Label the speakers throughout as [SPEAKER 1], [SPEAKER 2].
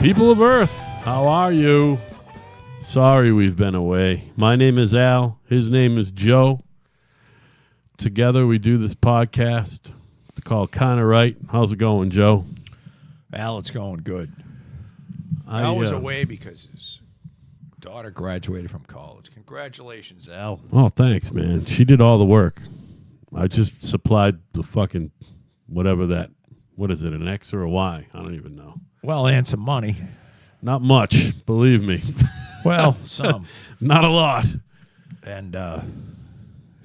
[SPEAKER 1] People of Earth, how are you? Sorry we've been away. My name is Al. His name is Joe. Together we do this podcast. It's called Kinda Right. How's it going, Joe?
[SPEAKER 2] Al, it's going good. Al was away because his daughter graduated from college. Congratulations, Al.
[SPEAKER 1] Oh, thanks, man. She did all the work. I just supplied the fucking whatever that, what is it, an X or a Y? I don't even know.
[SPEAKER 2] Well, and some money.
[SPEAKER 1] Not much, believe me.
[SPEAKER 2] Well, some.
[SPEAKER 1] Not a lot.
[SPEAKER 2] And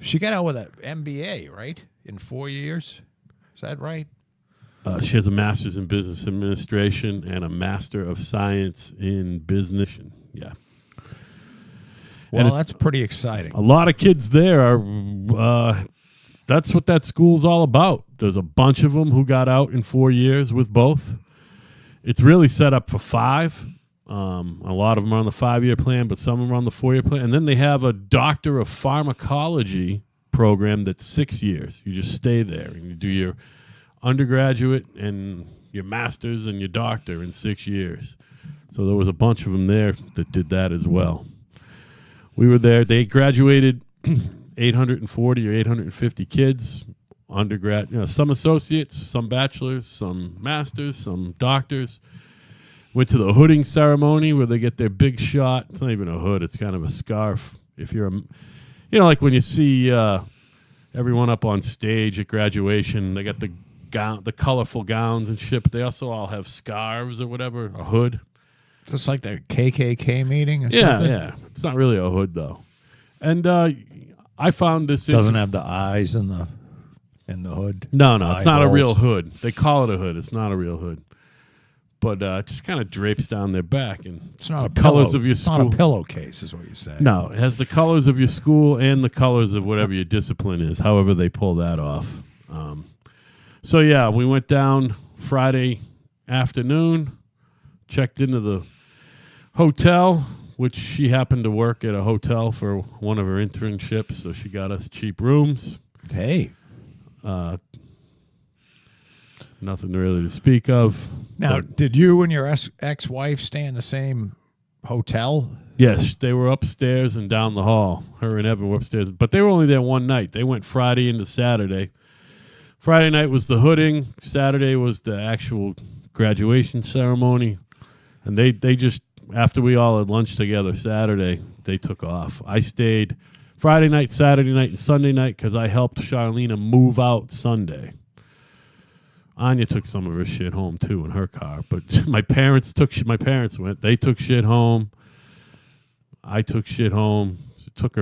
[SPEAKER 2] she got out with an MBA, right? In 4 years? Is that right?
[SPEAKER 1] She has a master's in business administration and a master of science in business. Yeah.
[SPEAKER 2] Well, that's pretty exciting.
[SPEAKER 1] A lot of kids there are, that's what that school's all about. There's a bunch of them who got out in 4 years with both. It's really set up for 5. A lot of them are on the 5-year plan, but some of them are on the 4-year plan. And then they have a doctor of pharmacology program that's 6 years. You just stay there and you do your undergraduate and your master's and your doctor in 6 years. So there was a bunch of them there that did that as well. We were there. They graduated 840 or 850 kids, undergrad, some associates, some bachelors, some masters, some doctors. Went to the hooding ceremony where they get their big shot. It's not even a hood. It's kind of a scarf. If you're like when you see everyone up on stage at graduation, they got the colorful gowns and shit, but they also all have scarves or whatever, a hood.
[SPEAKER 2] Just like the KKK meeting or something?
[SPEAKER 1] Yeah. It's not really a hood, though. And I found this...
[SPEAKER 2] Doesn't have the eyes in the hood?
[SPEAKER 1] No, it's not a real hood. They call it a hood. It's not a real hood. But it just kind of drapes down their back. And
[SPEAKER 2] it's not
[SPEAKER 1] the colors of your school.
[SPEAKER 2] It's not a pillowcase, is what you're saying.
[SPEAKER 1] No, it has the colors of your school and the colors of whatever your discipline is, however they pull that off. So, yeah, we went down Friday afternoon, checked into the hotel, which she happened to work at a hotel for one of her internships, so she got us cheap rooms.
[SPEAKER 2] Hey.
[SPEAKER 1] Nothing really to speak of.
[SPEAKER 2] Now, did you and your ex-wife stay in the same hotel?
[SPEAKER 1] Yes, they were upstairs and down the hall. Her and Evan were upstairs. But they were only there one night. They went Friday into Saturday. Friday night was the hooding. Saturday was the actual graduation ceremony. And they just, after we all had lunch together Saturday, they took off. I stayed Friday night, Saturday night, and Sunday night because I helped Charlena move out Sunday. Anya took some of her shit home, too, in her car. But my parents went. They took shit home. I took shit home. It took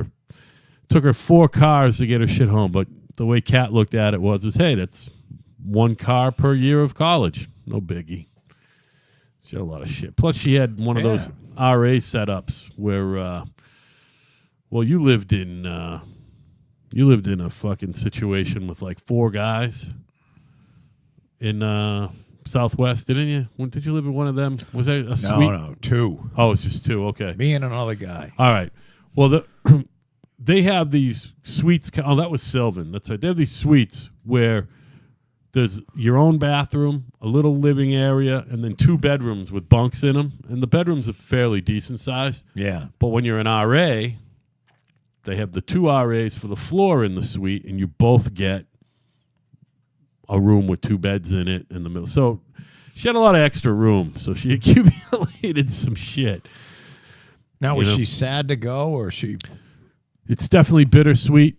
[SPEAKER 1] her 4 cars to get her shit home. But the way Kat looked at it was, hey, that's 1 car per year of college. No biggie. She had a lot of shit. Plus, she had one of those RA setups where, you lived in a fucking situation with like 4 guys in Southwest, didn't you? Did you live in one of them? Was that a suite?
[SPEAKER 2] No, 2.
[SPEAKER 1] Oh, it's just 2. Okay.
[SPEAKER 2] Me and another guy.
[SPEAKER 1] All right. Well, they have these suites. Oh, that was Sylvan. That's right. They have these suites where there's your own bathroom, a little living area, and then 2 bedrooms with bunks in them. And the bedrooms are fairly decent size.
[SPEAKER 2] Yeah.
[SPEAKER 1] But when you're an RA, they have the 2 RAs for the floor in the suite, and you both get a room with 2 beds in it in the middle. So she had a lot of extra room, so she accumulated some shit.
[SPEAKER 2] Now, was she sad to go, or she...
[SPEAKER 1] It's definitely bittersweet.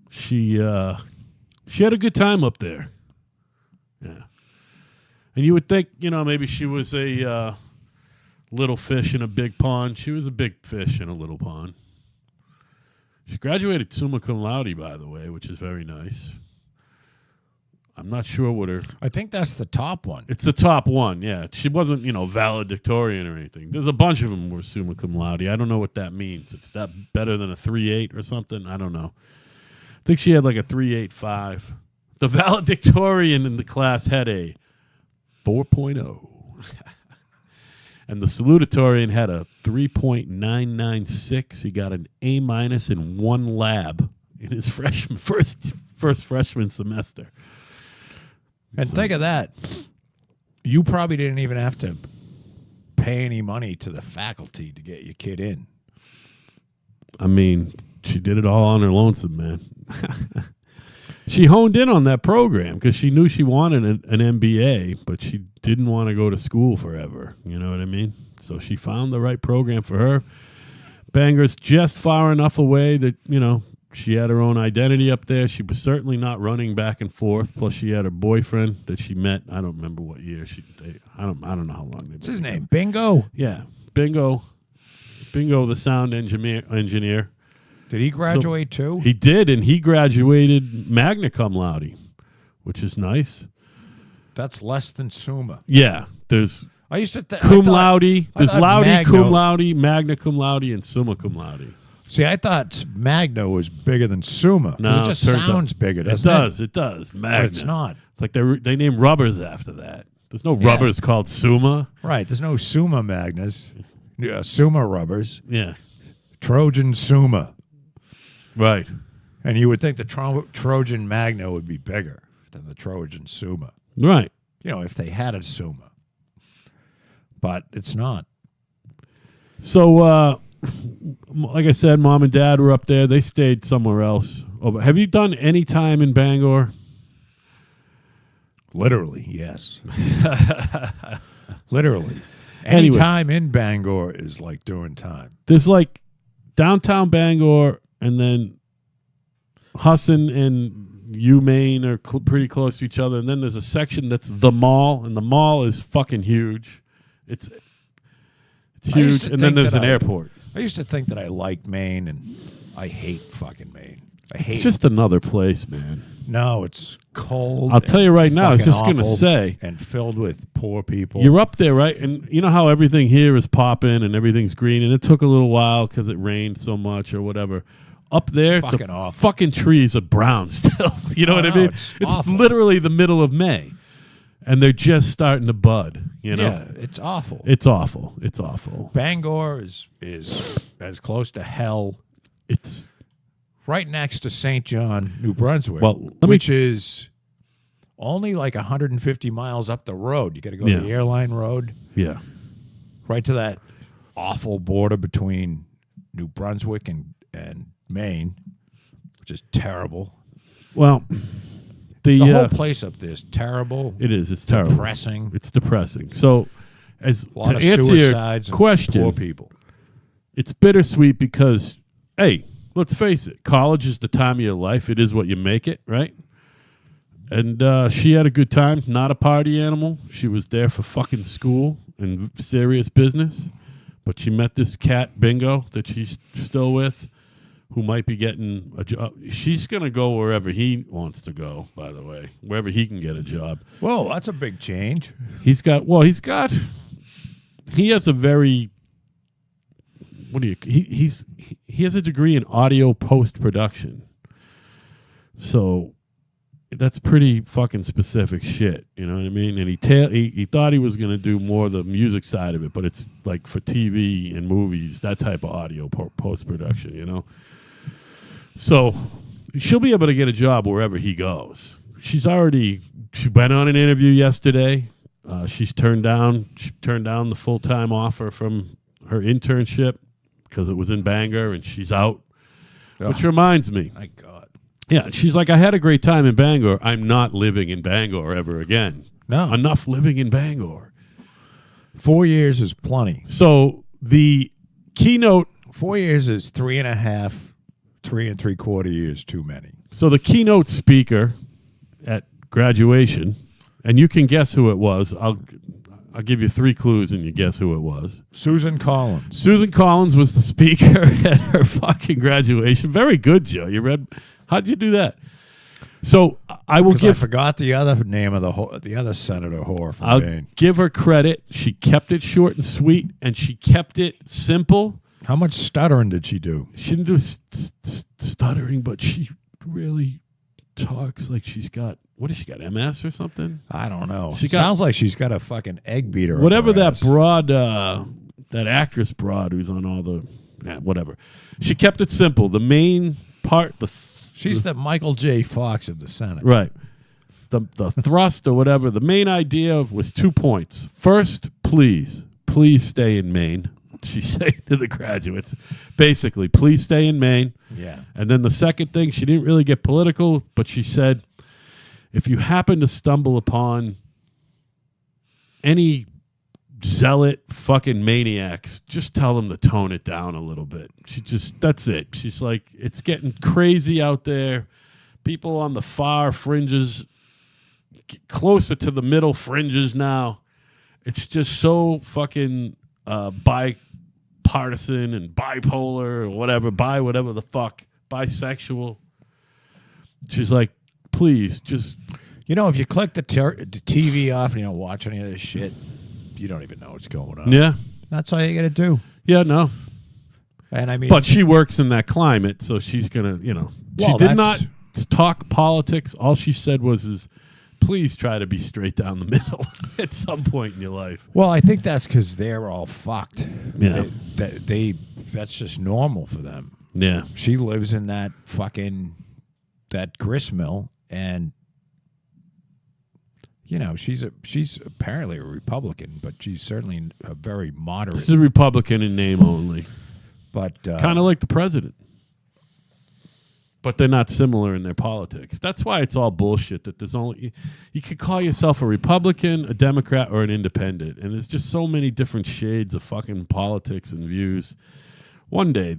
[SPEAKER 1] She had a good time up there. Yeah. And you would think, maybe she was a little fish in a big pond. She was a big fish in a little pond. She graduated summa cum laude, by the way, which is very nice. I'm not sure what her...
[SPEAKER 2] I think that's the top one.
[SPEAKER 1] It's the top one, yeah. She wasn't, valedictorian or anything. There's a bunch of them who were summa cum laude. I don't know what that means. Is that better than a 3.8 or something? I don't know. I think she had like a 3.85. The valedictorian in the class had a 4.0. And the salutatorian had a 3.996. He got an A- in 1 lab in his first freshman semester.
[SPEAKER 2] And think of that. You probably didn't even have to pay any money to the faculty to get your kid in.
[SPEAKER 1] I mean, she did it all on her lonesome, man. She honed in on that program because she knew she wanted an MBA, but she didn't want to go to school forever. You know what I mean? So she found the right program for her. Bangor's just far enough away that, you know, she had her own identity up there. She was certainly not running back and forth. Plus, she had her boyfriend that she met. I don't remember what year I don't know how long.
[SPEAKER 2] What's his name? Bingo.
[SPEAKER 1] Yeah, Bingo, the sound engineer.
[SPEAKER 2] Did he graduate too?
[SPEAKER 1] He did, and he graduated magna cum laude, which is nice.
[SPEAKER 2] That's less than Summa.
[SPEAKER 1] Yeah, there's
[SPEAKER 2] I used to think
[SPEAKER 1] cum laude. There's laude,
[SPEAKER 2] Magna.
[SPEAKER 1] cum laude, magna cum laude, and summa cum laude.
[SPEAKER 2] See, I thought Magna was bigger than Summa.
[SPEAKER 1] No,
[SPEAKER 2] it just
[SPEAKER 1] turns
[SPEAKER 2] sounds
[SPEAKER 1] out,
[SPEAKER 2] bigger, doesn't it?
[SPEAKER 1] It does.
[SPEAKER 2] But
[SPEAKER 1] Magna.
[SPEAKER 2] it's not.
[SPEAKER 1] It's like they name rubbers after that. There's no rubbers called Summa.
[SPEAKER 2] Right. There's no Summa Magnas. Summa rubbers.
[SPEAKER 1] Yeah.
[SPEAKER 2] Trojan Summa.
[SPEAKER 1] Right.
[SPEAKER 2] And you would think the Trojan Magna would be bigger than the Trojan Summa.
[SPEAKER 1] Right.
[SPEAKER 2] You know, if they had a Summa. But it's not.
[SPEAKER 1] So, like I said, Mom and Dad were up there. They stayed somewhere else. Oh, but have you done any time in Bangor?
[SPEAKER 2] Literally, yes. Literally. Any
[SPEAKER 1] Anyway.
[SPEAKER 2] time in Bangor is like doing time.
[SPEAKER 1] There's like downtown Bangor, and then Husson and UMaine are pretty close to each other. And then there's a section that's the mall, and the mall is fucking huge. It's huge, and then there's an airport.
[SPEAKER 2] I used to think that I liked Maine, and I hate fucking Maine.
[SPEAKER 1] It's just another place, man.
[SPEAKER 2] No, it's cold.
[SPEAKER 1] I'll tell you right now, I was
[SPEAKER 2] fucking
[SPEAKER 1] just going to
[SPEAKER 2] awful
[SPEAKER 1] say.
[SPEAKER 2] And filled with poor people.
[SPEAKER 1] You're up there, right? And you know how everything here is popping and everything's green, and it took a little while because it rained so much or whatever. Up there,
[SPEAKER 2] It's fucking
[SPEAKER 1] the
[SPEAKER 2] awful.
[SPEAKER 1] fucking trees are brown still. You know what I mean?
[SPEAKER 2] It's awful.
[SPEAKER 1] literally the middle of May, and they're just starting to bud. You know?
[SPEAKER 2] Yeah, it's awful.
[SPEAKER 1] It's awful. It's awful.
[SPEAKER 2] Bangor is as close to hell.
[SPEAKER 1] It's
[SPEAKER 2] Right next to St. John, New Brunswick,
[SPEAKER 1] Well,
[SPEAKER 2] which is only like 150 miles up the road. You got to go to the airline road,
[SPEAKER 1] yeah.
[SPEAKER 2] right to that awful border between New Brunswick and Maine, which is terrible.
[SPEAKER 1] Well,
[SPEAKER 2] The whole place up there is terrible.
[SPEAKER 1] it is. It's terrible.
[SPEAKER 2] Depressing.
[SPEAKER 1] It's depressing. So, as
[SPEAKER 2] A lot
[SPEAKER 1] to
[SPEAKER 2] of
[SPEAKER 1] answer your
[SPEAKER 2] suicides and
[SPEAKER 1] question,
[SPEAKER 2] poor people.
[SPEAKER 1] it's bittersweet because, hey, let's face it, college is the time of your life. It is what you make it, right? And she had a good time, not a party animal. She was there for fucking school and serious business. But she met this cat, Bingo, that she's still with, who might be getting a job. She's going to go wherever he wants to go, by the way, wherever he can get a job.
[SPEAKER 2] Whoa, that's a big change.
[SPEAKER 1] He has a very, he has a degree in audio post-production. So that's pretty fucking specific shit, you know what I mean? And he thought he was going to do more of the music side of it, but it's like for TV and movies, that type of audio post-production, you know? So she'll be able to get a job wherever he goes. She went on an interview yesterday. She turned down the full-time offer from her internship because it was in Bangor, and she's out. Which reminds me.
[SPEAKER 2] My God.
[SPEAKER 1] Yeah, she's like, I had a great time in Bangor. I'm not living in Bangor ever again.
[SPEAKER 2] No.
[SPEAKER 1] Enough living in Bangor.
[SPEAKER 2] 4 years is plenty.
[SPEAKER 1] So the keynote.
[SPEAKER 2] 4 years is 3.5, 3 3/4 years too many.
[SPEAKER 1] So the keynote speaker at graduation, and you can guess who it was. I'll give you 3 clues and you guess who it was.
[SPEAKER 2] Susan Collins.
[SPEAKER 1] Susan Collins was the speaker at her fucking graduation. Very good, Joe. How'd you do that? So I will
[SPEAKER 2] I forgot the other name of the other senator whore from
[SPEAKER 1] I'll
[SPEAKER 2] Maine.
[SPEAKER 1] give her credit. She kept it short and sweet, and she kept it simple.
[SPEAKER 2] How much stuttering did she do?
[SPEAKER 1] She didn't do stuttering, but she really talks like she's got, what has she got, MS or something?
[SPEAKER 2] I don't know.
[SPEAKER 1] She
[SPEAKER 2] sounds like she's got a fucking egg beater. up
[SPEAKER 1] Whatever
[SPEAKER 2] her
[SPEAKER 1] that
[SPEAKER 2] ass.
[SPEAKER 1] broad, that actress broad who's on all the, whatever. She kept it simple. The main part,
[SPEAKER 2] She's the Michael J. Fox of the Senate.
[SPEAKER 1] right. the thrust or whatever, the main idea was 2 points. First, please stay in Maine. She's saying to the graduates, basically, please stay in Maine.
[SPEAKER 2] Yeah.
[SPEAKER 1] And then the second thing, she didn't really get political, but she said, if you happen to stumble upon any zealot fucking maniacs, just tell them to tone it down a little bit. That's it. She's like, it's getting crazy out there. People on the far fringes, closer to the middle fringes now. It's just so fucking bipartisan and bipolar or whatever, whatever the fuck, bisexual. She's like, please, just...
[SPEAKER 2] You know, if you click the TV off and you don't watch any of this shit, you don't even know what's going on.
[SPEAKER 1] Yeah.
[SPEAKER 2] That's all you got to do.
[SPEAKER 1] Yeah, no.
[SPEAKER 2] And I mean...
[SPEAKER 1] But she works in that climate, so she's going to,
[SPEAKER 2] Well,
[SPEAKER 1] she did not talk politics. All she said was, please try to be straight down the middle at some point in your life.
[SPEAKER 2] Well, I think that's because they're all fucked.
[SPEAKER 1] Yeah.
[SPEAKER 2] That's just normal for them.
[SPEAKER 1] Yeah.
[SPEAKER 2] She lives in that grist mill, and she's apparently a Republican, but she's certainly a very moderate.
[SPEAKER 1] She's a Republican in name only,
[SPEAKER 2] but
[SPEAKER 1] kind of like the president. But they're not similar in their politics. That's why it's all bullshit. That there's only you could call yourself a Republican, a Democrat, or an independent, and there's just so many different shades of fucking politics and views. One day,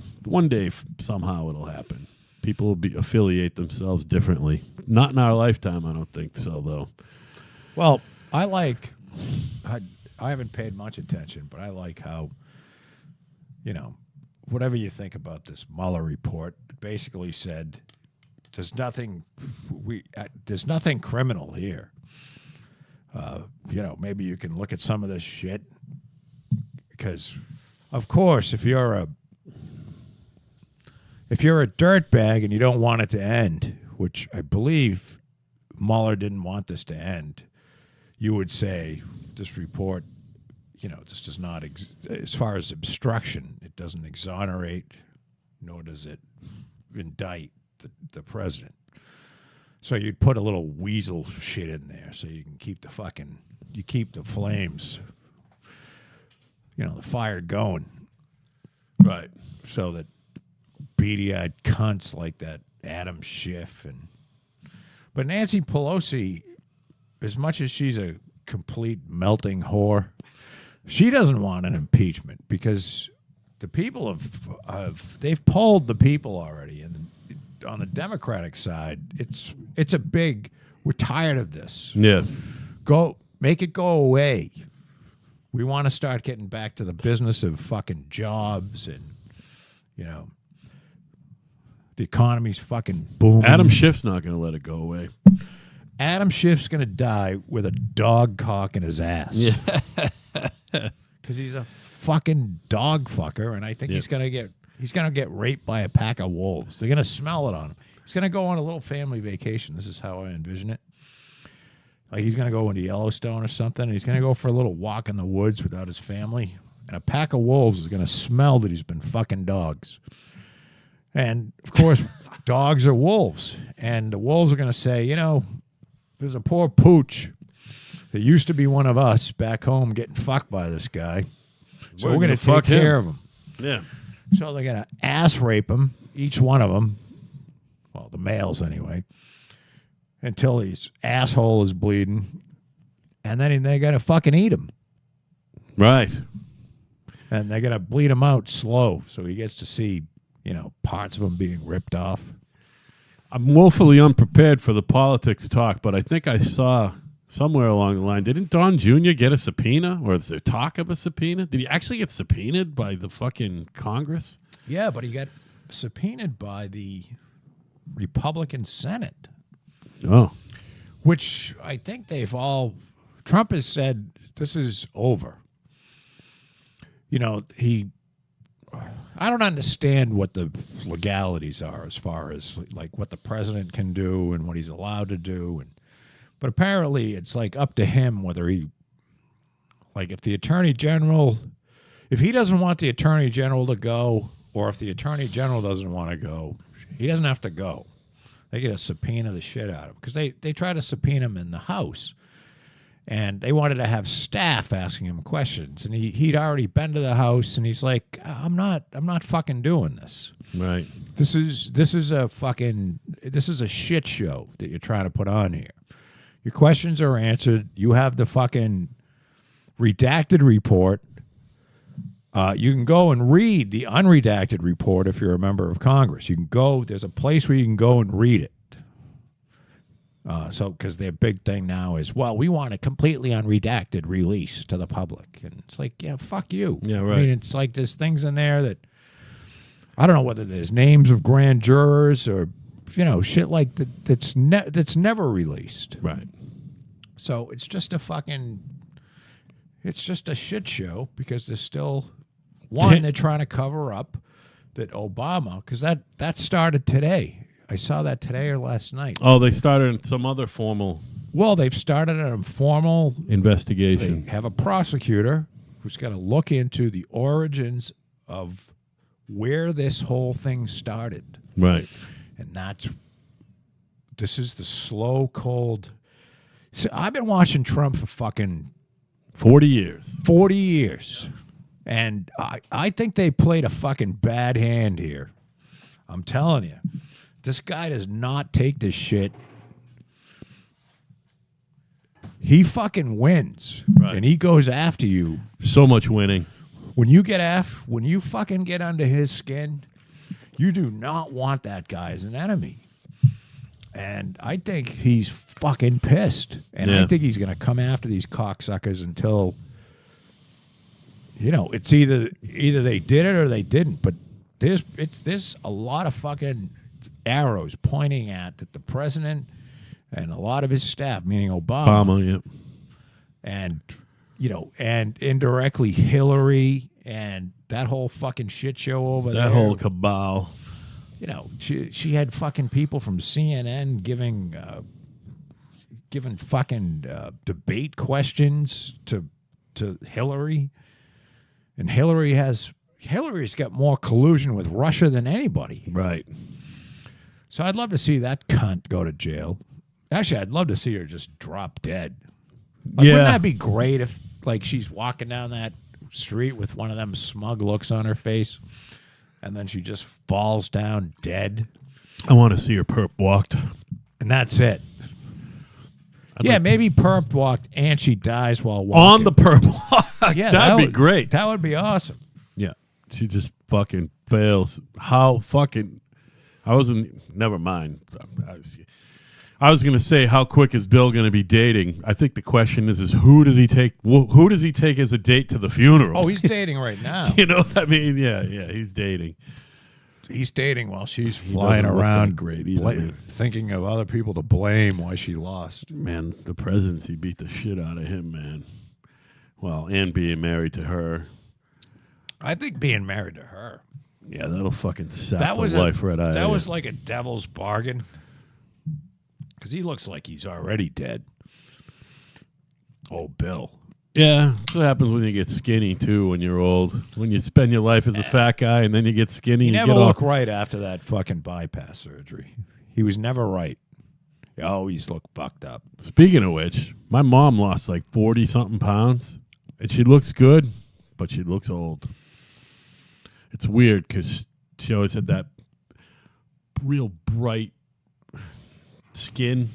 [SPEAKER 1] somehow it'll happen. People will affiliate themselves differently. Not in our lifetime, I don't think so, though.
[SPEAKER 2] Well, I haven't paid much attention, but I like how, whatever you think about this Mueller report, it basically said there's nothing criminal here. Maybe you can look at some of this shit because, of course, if you're a dirtbag and you don't want it to end, which I believe Mueller didn't want this to end, you would say this report, this does not, as far as obstruction, it doesn't exonerate, nor does it indict the president. So you'd put a little weasel shit in there so you can keep the flames, the fire going.
[SPEAKER 1] Right.
[SPEAKER 2] So that beady-eyed cunts like that Adam Schiff but Nancy Pelosi, as much as she's a complete melting whore, she doesn't want an impeachment because the people they've polled the people already, and on the Democratic side, it's a big, we're tired of this.
[SPEAKER 1] Yeah.
[SPEAKER 2] Make it go away. We want to start getting back to the business of fucking jobs and, the economy's fucking booming.
[SPEAKER 1] Adam Schiff's not going to let it go away.
[SPEAKER 2] Adam Schiff's going to die with a dog cock in his ass.
[SPEAKER 1] Yeah.
[SPEAKER 2] Because he's a fucking dog fucker, and I think he's going to get raped by a pack of wolves. They're going to smell it on him. He's going to go on a little family vacation. This is how I envision it. Like he's going to go into Yellowstone or something, and he's going to go for a little walk in the woods without his family, and a pack of wolves is going to smell that he's been fucking dogs. And, of course, dogs are wolves. And the wolves are going to say, there's a poor pooch that used to be one of us back home getting fucked by this guy. So we're going to take care of him.
[SPEAKER 1] Yeah.
[SPEAKER 2] So they're going to ass rape him, each one of them, well, the males anyway, until his asshole is bleeding. And then they're going to fucking eat him.
[SPEAKER 1] Right.
[SPEAKER 2] And they're going to bleed him out slow so he gets to see parts of them being ripped off.
[SPEAKER 1] I'm woefully unprepared for the politics talk, but I think I saw somewhere along the line, didn't Don Jr. get a subpoena? Or is there talk of a subpoena? Did he actually get subpoenaed by the fucking Congress?
[SPEAKER 2] Yeah, but he got subpoenaed by the Republican Senate.
[SPEAKER 1] Oh.
[SPEAKER 2] Which I think Trump has said this is over. I don't understand what the legalities are as far as like what the president can do and what he's allowed to do, but apparently it's like up to him whether if the attorney general, if he doesn't want the attorney general to go, or if the attorney general doesn't want to go, he doesn't have to go. They get to subpoena the shit out of him because they try to subpoena him in the House. And they wanted to have staff asking him questions. And he'd already been to the House, and he's like, I'm not fucking doing this.
[SPEAKER 1] Right.
[SPEAKER 2] This is a shit show that you're trying to put on here. Your questions are answered. You have the fucking redacted report. You can go and read the unredacted report if you're a member of Congress. You can go. There's a place where you can go and read it. Because their big thing now is, well, we want a completely unredacted release to the public. And it's like, yeah, fuck you.
[SPEAKER 1] Yeah, right.
[SPEAKER 2] I mean, it's like there's things in there that, I don't know whether there's names of grand jurors or, shit like that that's never released.
[SPEAKER 1] Right.
[SPEAKER 2] So it's just a shit show because there's still, one, they're trying to cover up that Obama, because that started today. I saw that today or last night.
[SPEAKER 1] Oh, they started some other formal
[SPEAKER 2] Well, they've started an informal
[SPEAKER 1] investigation.
[SPEAKER 2] They have a prosecutor who's got to look into the origins of where this whole thing started.
[SPEAKER 1] Right.
[SPEAKER 2] And this is the slow, cold. So I've been watching Trump for fucking
[SPEAKER 1] 40 years.
[SPEAKER 2] 40 years. And I think they played a fucking bad hand here. I'm telling you. This guy does not take this shit. He fucking wins.
[SPEAKER 1] Right.
[SPEAKER 2] And he goes after you.
[SPEAKER 1] So much winning.
[SPEAKER 2] When you fucking get under his skin, you do not want that guy as an enemy. And I think he's fucking pissed. And
[SPEAKER 1] Yeah.
[SPEAKER 2] I think he's going to come after these cocksuckers until, it's either they did it or they didn't. But there's a lot of fucking arrows pointing at that the president and a lot of his staff, meaning
[SPEAKER 1] Obama, yeah.
[SPEAKER 2] and and indirectly Hillary and that whole fucking shit show over there.
[SPEAKER 1] That whole cabal.
[SPEAKER 2] She had fucking people from CNN giving fucking debate questions to Hillary, and Hillary's got more collusion with Russia than anybody.
[SPEAKER 1] Right.
[SPEAKER 2] So I'd love to see that cunt go to jail. Actually, I'd love to see her just drop dead. Wouldn't that be great if, she's walking down that street with one of them smug looks on her face, and then she just falls down dead?
[SPEAKER 1] I want to see her perp walked.
[SPEAKER 2] And that's it. Maybe perp walked and she dies while walking.
[SPEAKER 1] On the perp walk.
[SPEAKER 2] Yeah,
[SPEAKER 1] that'd be great.
[SPEAKER 2] That would be awesome.
[SPEAKER 1] Yeah. She just fucking fails. How fucking... Never mind. I was going to say, how quick is Bill going to be dating? I think the question is who does he take? Who does he take as a date to the funeral?
[SPEAKER 2] Oh, he's dating right now.
[SPEAKER 1] You know what I mean? Yeah, he's dating.
[SPEAKER 2] He's dating while she's flying around,
[SPEAKER 1] great either,
[SPEAKER 2] thinking of other people to blame why she lost.
[SPEAKER 1] Man, the presidency beat the shit out of him, man. Well, and being married to her.
[SPEAKER 2] I think being married to her.
[SPEAKER 1] Yeah, that'll fucking sap the life right out of you.
[SPEAKER 2] That was like a devil's bargain. Because he looks like he's already dead. Oh, Bill.
[SPEAKER 1] Yeah, that's what happens when you get skinny, too, when you're old. When you spend your life as a fat guy and then you get skinny.
[SPEAKER 2] He never looked right after that fucking bypass surgery. He was never right. He always looked fucked up.
[SPEAKER 1] Speaking of which, my mom lost like 40-something pounds. And she looks good, but she looks old. It's weird because she always had that real bright skin.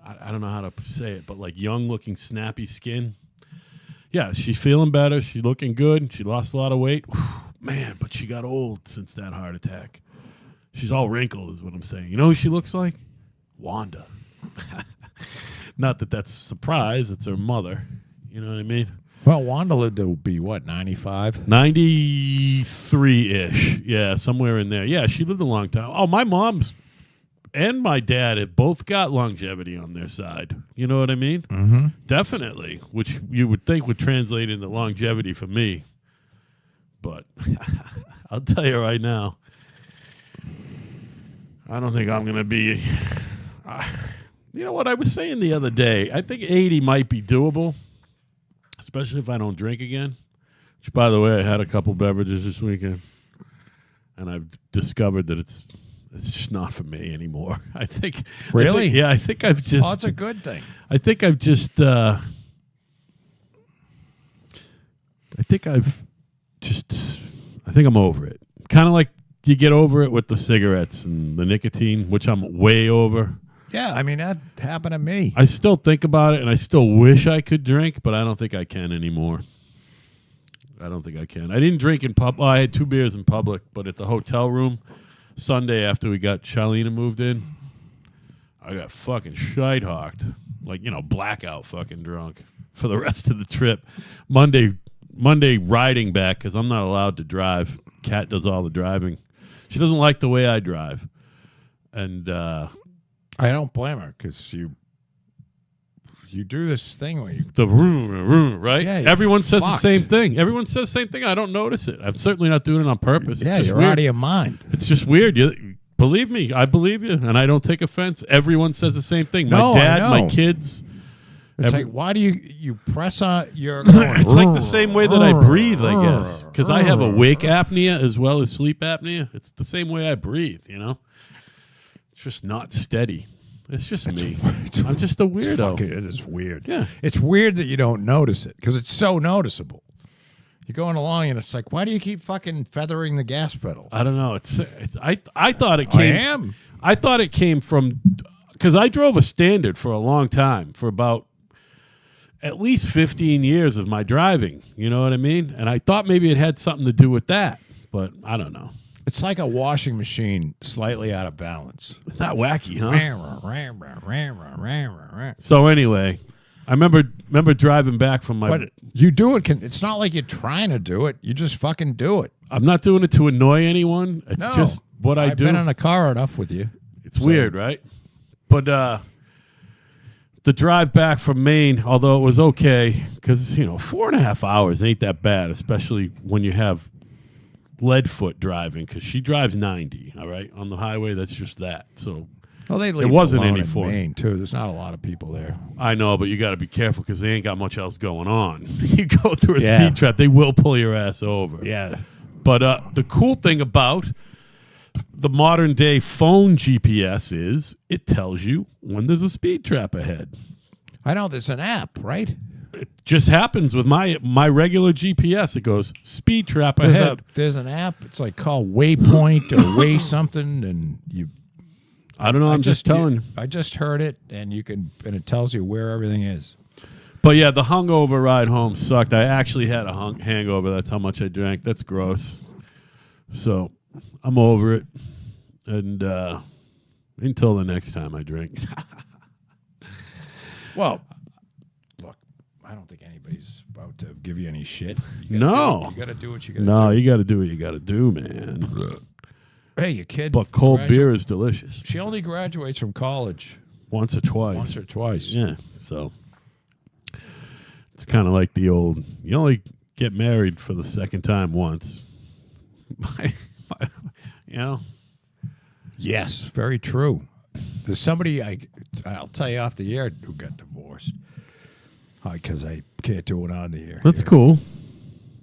[SPEAKER 1] I don't know how to say it, but like young-looking, snappy skin. Yeah, she's feeling better. She's looking good. She lost a lot of weight. Whew, man, but she got old since that heart attack. She's all wrinkled is what I'm saying. You know who she looks like? Wanda. Not that that's a surprise. It's her mother. You know what I mean?
[SPEAKER 2] Well, Wanda lived to be, 95?
[SPEAKER 1] 93-ish. Yeah, somewhere in there. Yeah, she lived a long time. Oh, my mom's and my dad have both got longevity on their side. You know what I mean?
[SPEAKER 2] Mm-hmm.
[SPEAKER 1] Definitely, which you would think would translate into longevity for me. But I'll tell you right now, I don't think I'm going to be... you know what I was saying the other day? I think 80 might be doable. Especially if I don't drink again. Which, by the way, I had a couple beverages this weekend. And I've discovered that it's It's just not for me anymore. I think.
[SPEAKER 2] Really?
[SPEAKER 1] I think I've just.
[SPEAKER 2] Oh, it's a good thing.
[SPEAKER 1] I think I've just. I think I'm over it. Kind of like you get over it with the cigarettes and the nicotine, which I'm way over.
[SPEAKER 2] Yeah, I mean, that happened to me.
[SPEAKER 1] I still think about it, and I still wish I could drink, but I don't think I can anymore. I don't think I can. I didn't drink in pub. I had 2 beers in public, but at the hotel room Sunday after we got Charlene moved in, I got fucking shite-hawked. Like, blackout fucking drunk for the rest of the trip. Monday riding back, because I'm not allowed to drive. Kat does all the driving. She doesn't like the way I drive. And
[SPEAKER 2] I don't blame her, because you do this thing where you...
[SPEAKER 1] The room, right?
[SPEAKER 2] Yeah,
[SPEAKER 1] everyone says
[SPEAKER 2] fucked.
[SPEAKER 1] the same thing. Everyone says the same thing. I don't notice it. I'm certainly not doing it on purpose.
[SPEAKER 2] Yeah,
[SPEAKER 1] It's just
[SPEAKER 2] you're
[SPEAKER 1] weird.
[SPEAKER 2] out of your mind.
[SPEAKER 1] It's just weird. Believe me, I believe you, and I don't take offense. Everyone says the same thing.
[SPEAKER 2] No,
[SPEAKER 1] my
[SPEAKER 2] I
[SPEAKER 1] dad, my
[SPEAKER 2] know.
[SPEAKER 1] kids.
[SPEAKER 2] It's like, why do you press on your... Going,
[SPEAKER 1] It's like the same way that I breathe, I guess, because I have awake apnea as well as sleep apnea. It's the same way I breathe, It's just not steady. It's just me. I'm just a weirdo.
[SPEAKER 2] It is weird.
[SPEAKER 1] Yeah.
[SPEAKER 2] It's weird that you don't notice it, because it's so noticeable. You're going along, and it's like, why do you keep fucking feathering the gas pedal?
[SPEAKER 1] I don't know. I thought it came.
[SPEAKER 2] I am.
[SPEAKER 1] I thought it came from, because I drove a Standard for a long time, for about at least 15 years of my driving. You know what I mean? And I thought maybe it had something to do with that, but I don't know.
[SPEAKER 2] It's like a washing machine slightly out of balance.
[SPEAKER 1] It's not wacky, huh?
[SPEAKER 2] But
[SPEAKER 1] So anyway, I remember driving back from my.
[SPEAKER 2] you do it. It's not like you're trying to do it. You just fucking do it.
[SPEAKER 1] I'm not doing it to annoy anyone. It's
[SPEAKER 2] No,
[SPEAKER 1] just what I
[SPEAKER 2] I've
[SPEAKER 1] do.
[SPEAKER 2] been in a car enough with you.
[SPEAKER 1] It's weird, right? But the drive back from Maine, although it was okay, because 4.5 hours ain't that bad, especially when you have Leadfoot driving, because she drives 90. All right, on the highway, that's just that. So
[SPEAKER 2] Well, they leave
[SPEAKER 1] it wasn't
[SPEAKER 2] alone
[SPEAKER 1] any
[SPEAKER 2] in
[SPEAKER 1] fun.
[SPEAKER 2] Maine too. There's not a lot of people there.
[SPEAKER 1] I know, but you got to be careful because they ain't got much else going on. You go through a
[SPEAKER 2] Yeah.
[SPEAKER 1] speed trap, they will pull your ass over.
[SPEAKER 2] Yeah.
[SPEAKER 1] But the cool thing about the modern day phone GPS is it tells you when there's a speed trap ahead.
[SPEAKER 2] I know there's an app, right?
[SPEAKER 1] It just happens with my regular GPS. It goes speed trap ahead.
[SPEAKER 2] There's an app. It's like called Waypoint or Way something, and you.
[SPEAKER 1] I don't know. I'm just telling you.
[SPEAKER 2] I just heard it, and and it tells you where everything is.
[SPEAKER 1] But yeah, the hungover ride home sucked. I actually had a hangover. That's how much I drank. That's gross. So I'm over it. And until the next time I drink.
[SPEAKER 2] Well, look, I don't think anybody's about to give you any shit.
[SPEAKER 1] No.
[SPEAKER 2] You got to do what you got to do.
[SPEAKER 1] No, you got to do what you got to do, man.
[SPEAKER 2] Hey, your kid.
[SPEAKER 1] But cold beer is delicious.
[SPEAKER 2] She only graduates from college
[SPEAKER 1] Once or twice.
[SPEAKER 2] once or twice.
[SPEAKER 1] Yeah. So it's kind of like the old, you only get married for the second time once.
[SPEAKER 2] Yes, very true. There's somebody I'll tell you off the air who got divorced because I can't do it on the air.
[SPEAKER 1] That's
[SPEAKER 2] here.
[SPEAKER 1] cool.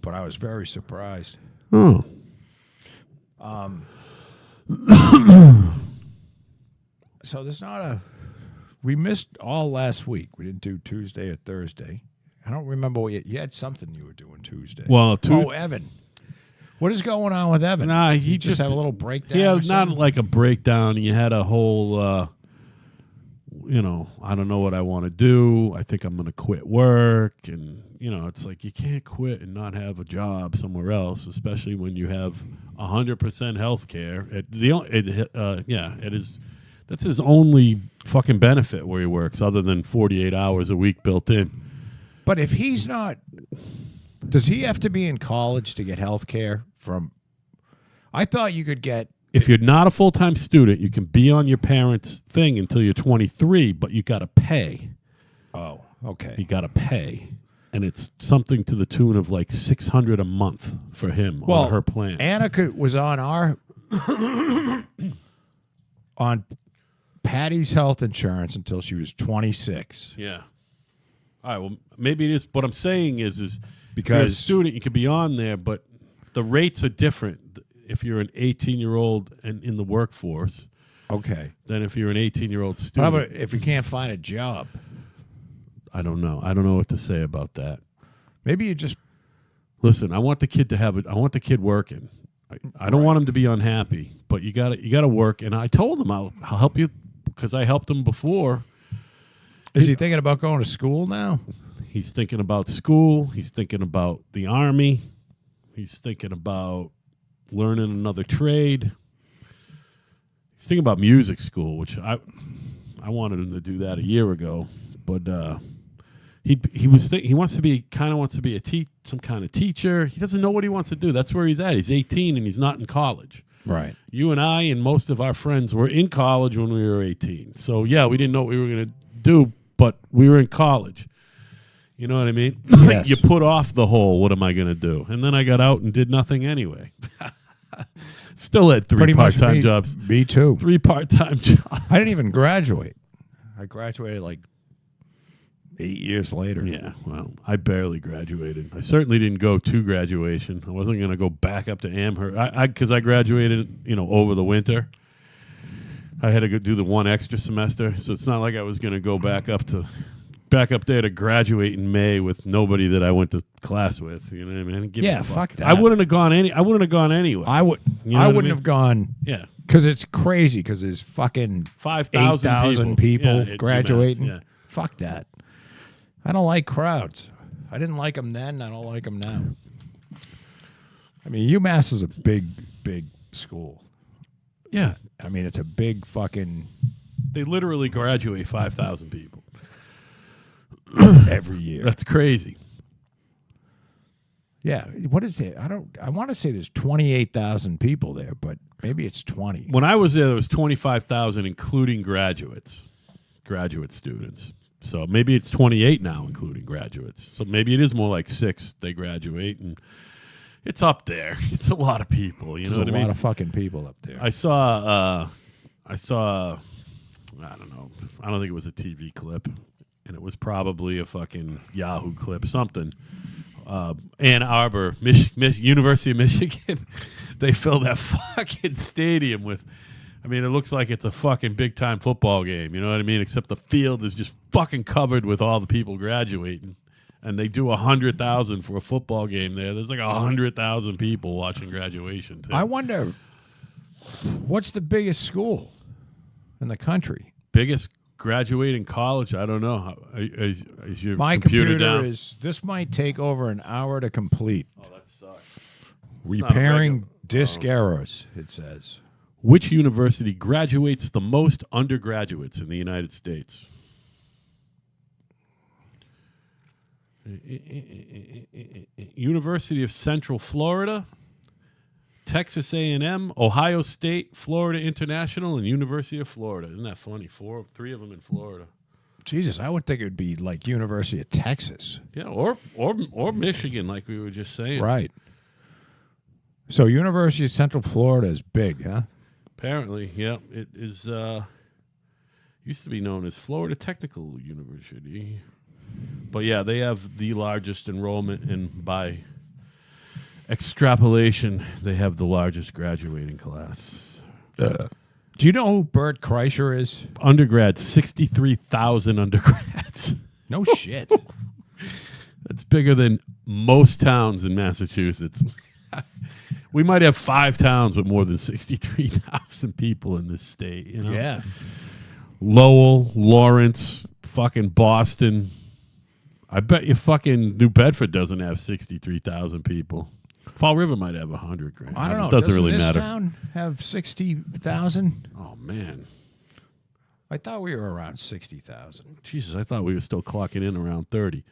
[SPEAKER 2] But I was very surprised.
[SPEAKER 1] Oh.
[SPEAKER 2] So there's not a. We missed all last week. We didn't do Tuesday or Thursday. I don't remember what you had something you were doing Tuesday.
[SPEAKER 1] Well,
[SPEAKER 2] Evan. What is going on with Evan?
[SPEAKER 1] Nah,
[SPEAKER 2] he
[SPEAKER 1] he
[SPEAKER 2] just had a little breakdown.
[SPEAKER 1] Yeah,
[SPEAKER 2] or
[SPEAKER 1] not
[SPEAKER 2] something?
[SPEAKER 1] like a breakdown. You had a whole, I don't know what I want to do. I think I'm going to quit work. And, it's like you can't quit and not have a job somewhere else, especially when you have 100% health care. It is. That's his only fucking benefit where he works, other than 48 hours a week built in.
[SPEAKER 2] But if he's not, does he have to be in college to get health care from? I thought you could get.
[SPEAKER 1] If you're not a full-time student, you can be on your parents' thing until you're 23, but you got to pay.
[SPEAKER 2] Oh, okay.
[SPEAKER 1] You got to pay. And it's something to the tune of like $600 a month for him on her plan.
[SPEAKER 2] Anna was on on Patty's health insurance until she was 26.
[SPEAKER 1] Yeah. All right. Well, maybe it is. What I'm saying is because if you're a
[SPEAKER 2] Because-
[SPEAKER 1] student, you could be on there, but the rates are different. if you're an 18-year-old and in the workforce
[SPEAKER 2] Okay.
[SPEAKER 1] than if you're an 18-year-old
[SPEAKER 2] How
[SPEAKER 1] student.
[SPEAKER 2] about if you can't find a job?
[SPEAKER 1] I don't know. I don't know what to say about that.
[SPEAKER 2] Maybe you just
[SPEAKER 1] Listen, I want the kid to have it. I want the kid working. I don't want him to be unhappy, but you got to work. And I told him I'll help you because I helped him before.
[SPEAKER 2] is he thinking about going to school now?
[SPEAKER 1] He's thinking about school. He's thinking about the Army. He's thinking about learning another trade. He's thinking about music school, which I wanted him to do that a year ago, but he wants to be some kind of teacher. He doesn't know what he wants to do. That's where he's at. He's 18 and he's not in college.
[SPEAKER 2] Right.
[SPEAKER 1] You and I and most of our friends were in college when we were 18. So yeah, we didn't know what we were going to do, but we were in college. You know what I mean?
[SPEAKER 2] Yes.
[SPEAKER 1] You put off the whole, what am I going to do? And then I got out and did nothing anyway. Still had three
[SPEAKER 2] Pretty much
[SPEAKER 1] part-time
[SPEAKER 2] me-
[SPEAKER 1] jobs.
[SPEAKER 2] Me too.
[SPEAKER 1] 3 part-time jobs.
[SPEAKER 2] I didn't even graduate. I graduated like 8 years later.
[SPEAKER 1] Yeah, well, I barely graduated. I certainly didn't go to graduation. I wasn't going to go back up to Amherst because I graduated, over the winter. I had to go do the one extra semester, so it's not like I was going to go back up there to graduate in May with nobody that I went to class with. You know what I mean? Give
[SPEAKER 2] Yeah,
[SPEAKER 1] a fuck.
[SPEAKER 2] fuck that.
[SPEAKER 1] I wouldn't have gone anyway.
[SPEAKER 2] I would.
[SPEAKER 1] You know
[SPEAKER 2] I
[SPEAKER 1] what I
[SPEAKER 2] wouldn't
[SPEAKER 1] mean?
[SPEAKER 2] have gone
[SPEAKER 1] Yeah,
[SPEAKER 2] because it's crazy. Because there's fucking
[SPEAKER 1] 5,000
[SPEAKER 2] 8,000 people
[SPEAKER 1] Yeah, at
[SPEAKER 2] graduating.
[SPEAKER 1] UMass, yeah.
[SPEAKER 2] Fuck that. I don't like crowds. I didn't like them then. I don't like them now. I mean, UMass is a big, big school.
[SPEAKER 1] Yeah,
[SPEAKER 2] I mean, it's a big fucking
[SPEAKER 1] they literally graduate 5,000 people.
[SPEAKER 2] every year.
[SPEAKER 1] That's crazy.
[SPEAKER 2] Yeah. What is it? I want to say there's 28,000 people there, but maybe it's 20.
[SPEAKER 1] When I was there was 25,000, including graduate students. So maybe it's 28 now, including graduates. So maybe it is more like 6 they graduate, and it's up there. It's a lot of people. You
[SPEAKER 2] There's
[SPEAKER 1] know what
[SPEAKER 2] a
[SPEAKER 1] I mean?
[SPEAKER 2] lot of fucking people up there.
[SPEAKER 1] I saw. I don't know. I don't think it was a TV clip, and it was probably a fucking Yahoo clip, something. Ann Arbor, University of Michigan, they filled that fucking stadium with. I mean, it looks like it's a fucking big time football game. You know what I mean? Except the field is just fucking covered with all the people graduating, and they do 100,000 for a football game there. There's like 100,000 people watching graduation. Too.
[SPEAKER 2] I wonder, what's the biggest school in the country?
[SPEAKER 1] Biggest graduating college? I don't know. Is your
[SPEAKER 2] My
[SPEAKER 1] computer down?
[SPEAKER 2] this might take over an hour to complete.
[SPEAKER 1] Oh, that sucks.
[SPEAKER 2] Repairing disk errors, it says.
[SPEAKER 1] Which university graduates the most undergraduates in the United States? University of Central Florida, Texas A&M, Ohio State, Florida International, and University of Florida. Isn't that funny? 3 of them in Florida.
[SPEAKER 2] Jesus, I would think it would be like University of Texas.
[SPEAKER 1] Yeah, or Michigan, like we were just saying.
[SPEAKER 2] Right. So University of Central Florida is big, huh?
[SPEAKER 1] Apparently, yeah. It is used to be known as Florida Technical University. But yeah, they have the largest enrollment, and by extrapolation, they have the largest graduating class.
[SPEAKER 2] Do you know who Bert Kreischer is?
[SPEAKER 1] Undergrads, 63,000 undergrads.
[SPEAKER 2] No shit.
[SPEAKER 1] That's bigger than most towns in Massachusetts. We might have 5 towns with more than 63,000 people in this state. You know?
[SPEAKER 2] Yeah.
[SPEAKER 1] Lowell, Lawrence, fucking Boston. I bet you fucking New Bedford doesn't have 63,000 people. Fall River might have 100 grand.
[SPEAKER 2] I don't know.
[SPEAKER 1] It doesn't really
[SPEAKER 2] this
[SPEAKER 1] matter.
[SPEAKER 2] town have 60,000?
[SPEAKER 1] Oh, man.
[SPEAKER 2] I thought we were around 60,000.
[SPEAKER 1] Jesus, I thought we were still clocking in around 30.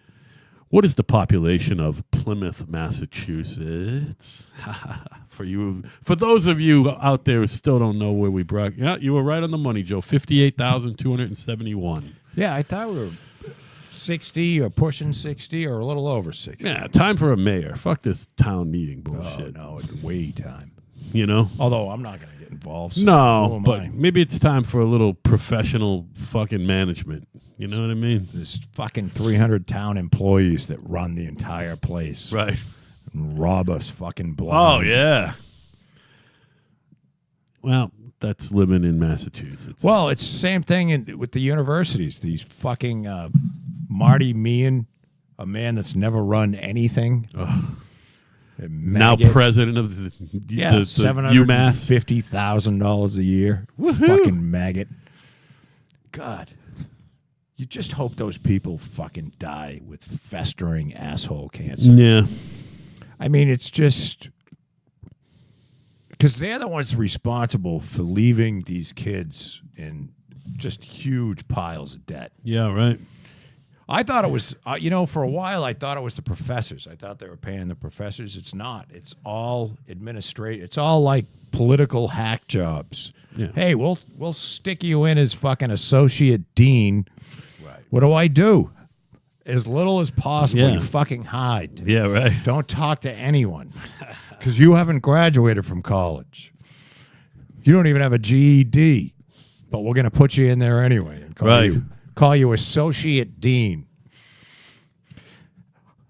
[SPEAKER 1] What is the population of Plymouth, Massachusetts? For those of you out there who still don't know where we brought, yeah, you were right on the money, Joe. 58,271.
[SPEAKER 2] Yeah, I thought we were 60 or pushing 60 or a little over 60.
[SPEAKER 1] Yeah, time for a mayor. Fuck this town meeting bullshit.
[SPEAKER 2] Oh, no, it's way time.
[SPEAKER 1] You know?
[SPEAKER 2] Although I'm not going to get involved. So who
[SPEAKER 1] No,
[SPEAKER 2] am
[SPEAKER 1] but
[SPEAKER 2] I?
[SPEAKER 1] maybe it's time for a little professional fucking management. You know what I mean?
[SPEAKER 2] There's fucking 300 town employees that run the entire place
[SPEAKER 1] Right.
[SPEAKER 2] and rob us fucking
[SPEAKER 1] Oh,
[SPEAKER 2] blind.
[SPEAKER 1] yeah. Well, that's living in Massachusetts.
[SPEAKER 2] Well, it's the same thing with the universities. These fucking Marty Meehan, a man that's never run anything.
[SPEAKER 1] Now president of the UMass.
[SPEAKER 2] $750,000 a year. Fucking maggot. God. You just hope those people fucking die with festering asshole cancer.
[SPEAKER 1] Yeah.
[SPEAKER 2] I mean, it's just because they're the ones responsible for leaving these kids in just huge piles of debt.
[SPEAKER 1] Yeah, right.
[SPEAKER 2] I thought it was, for a while, I thought it was the professors. I thought they were paying the professors. It's not. It's all administrative. It's all like political hack jobs.
[SPEAKER 1] Yeah.
[SPEAKER 2] Hey, we'll stick you in as fucking associate dean. Right. What do I do? As little as possible.
[SPEAKER 1] Yeah.
[SPEAKER 2] You fucking hide.
[SPEAKER 1] Yeah, right.
[SPEAKER 2] Don't talk to anyone because you haven't graduated from college. You don't even have a GED, but we're going to put you in there anyway and call you associate dean.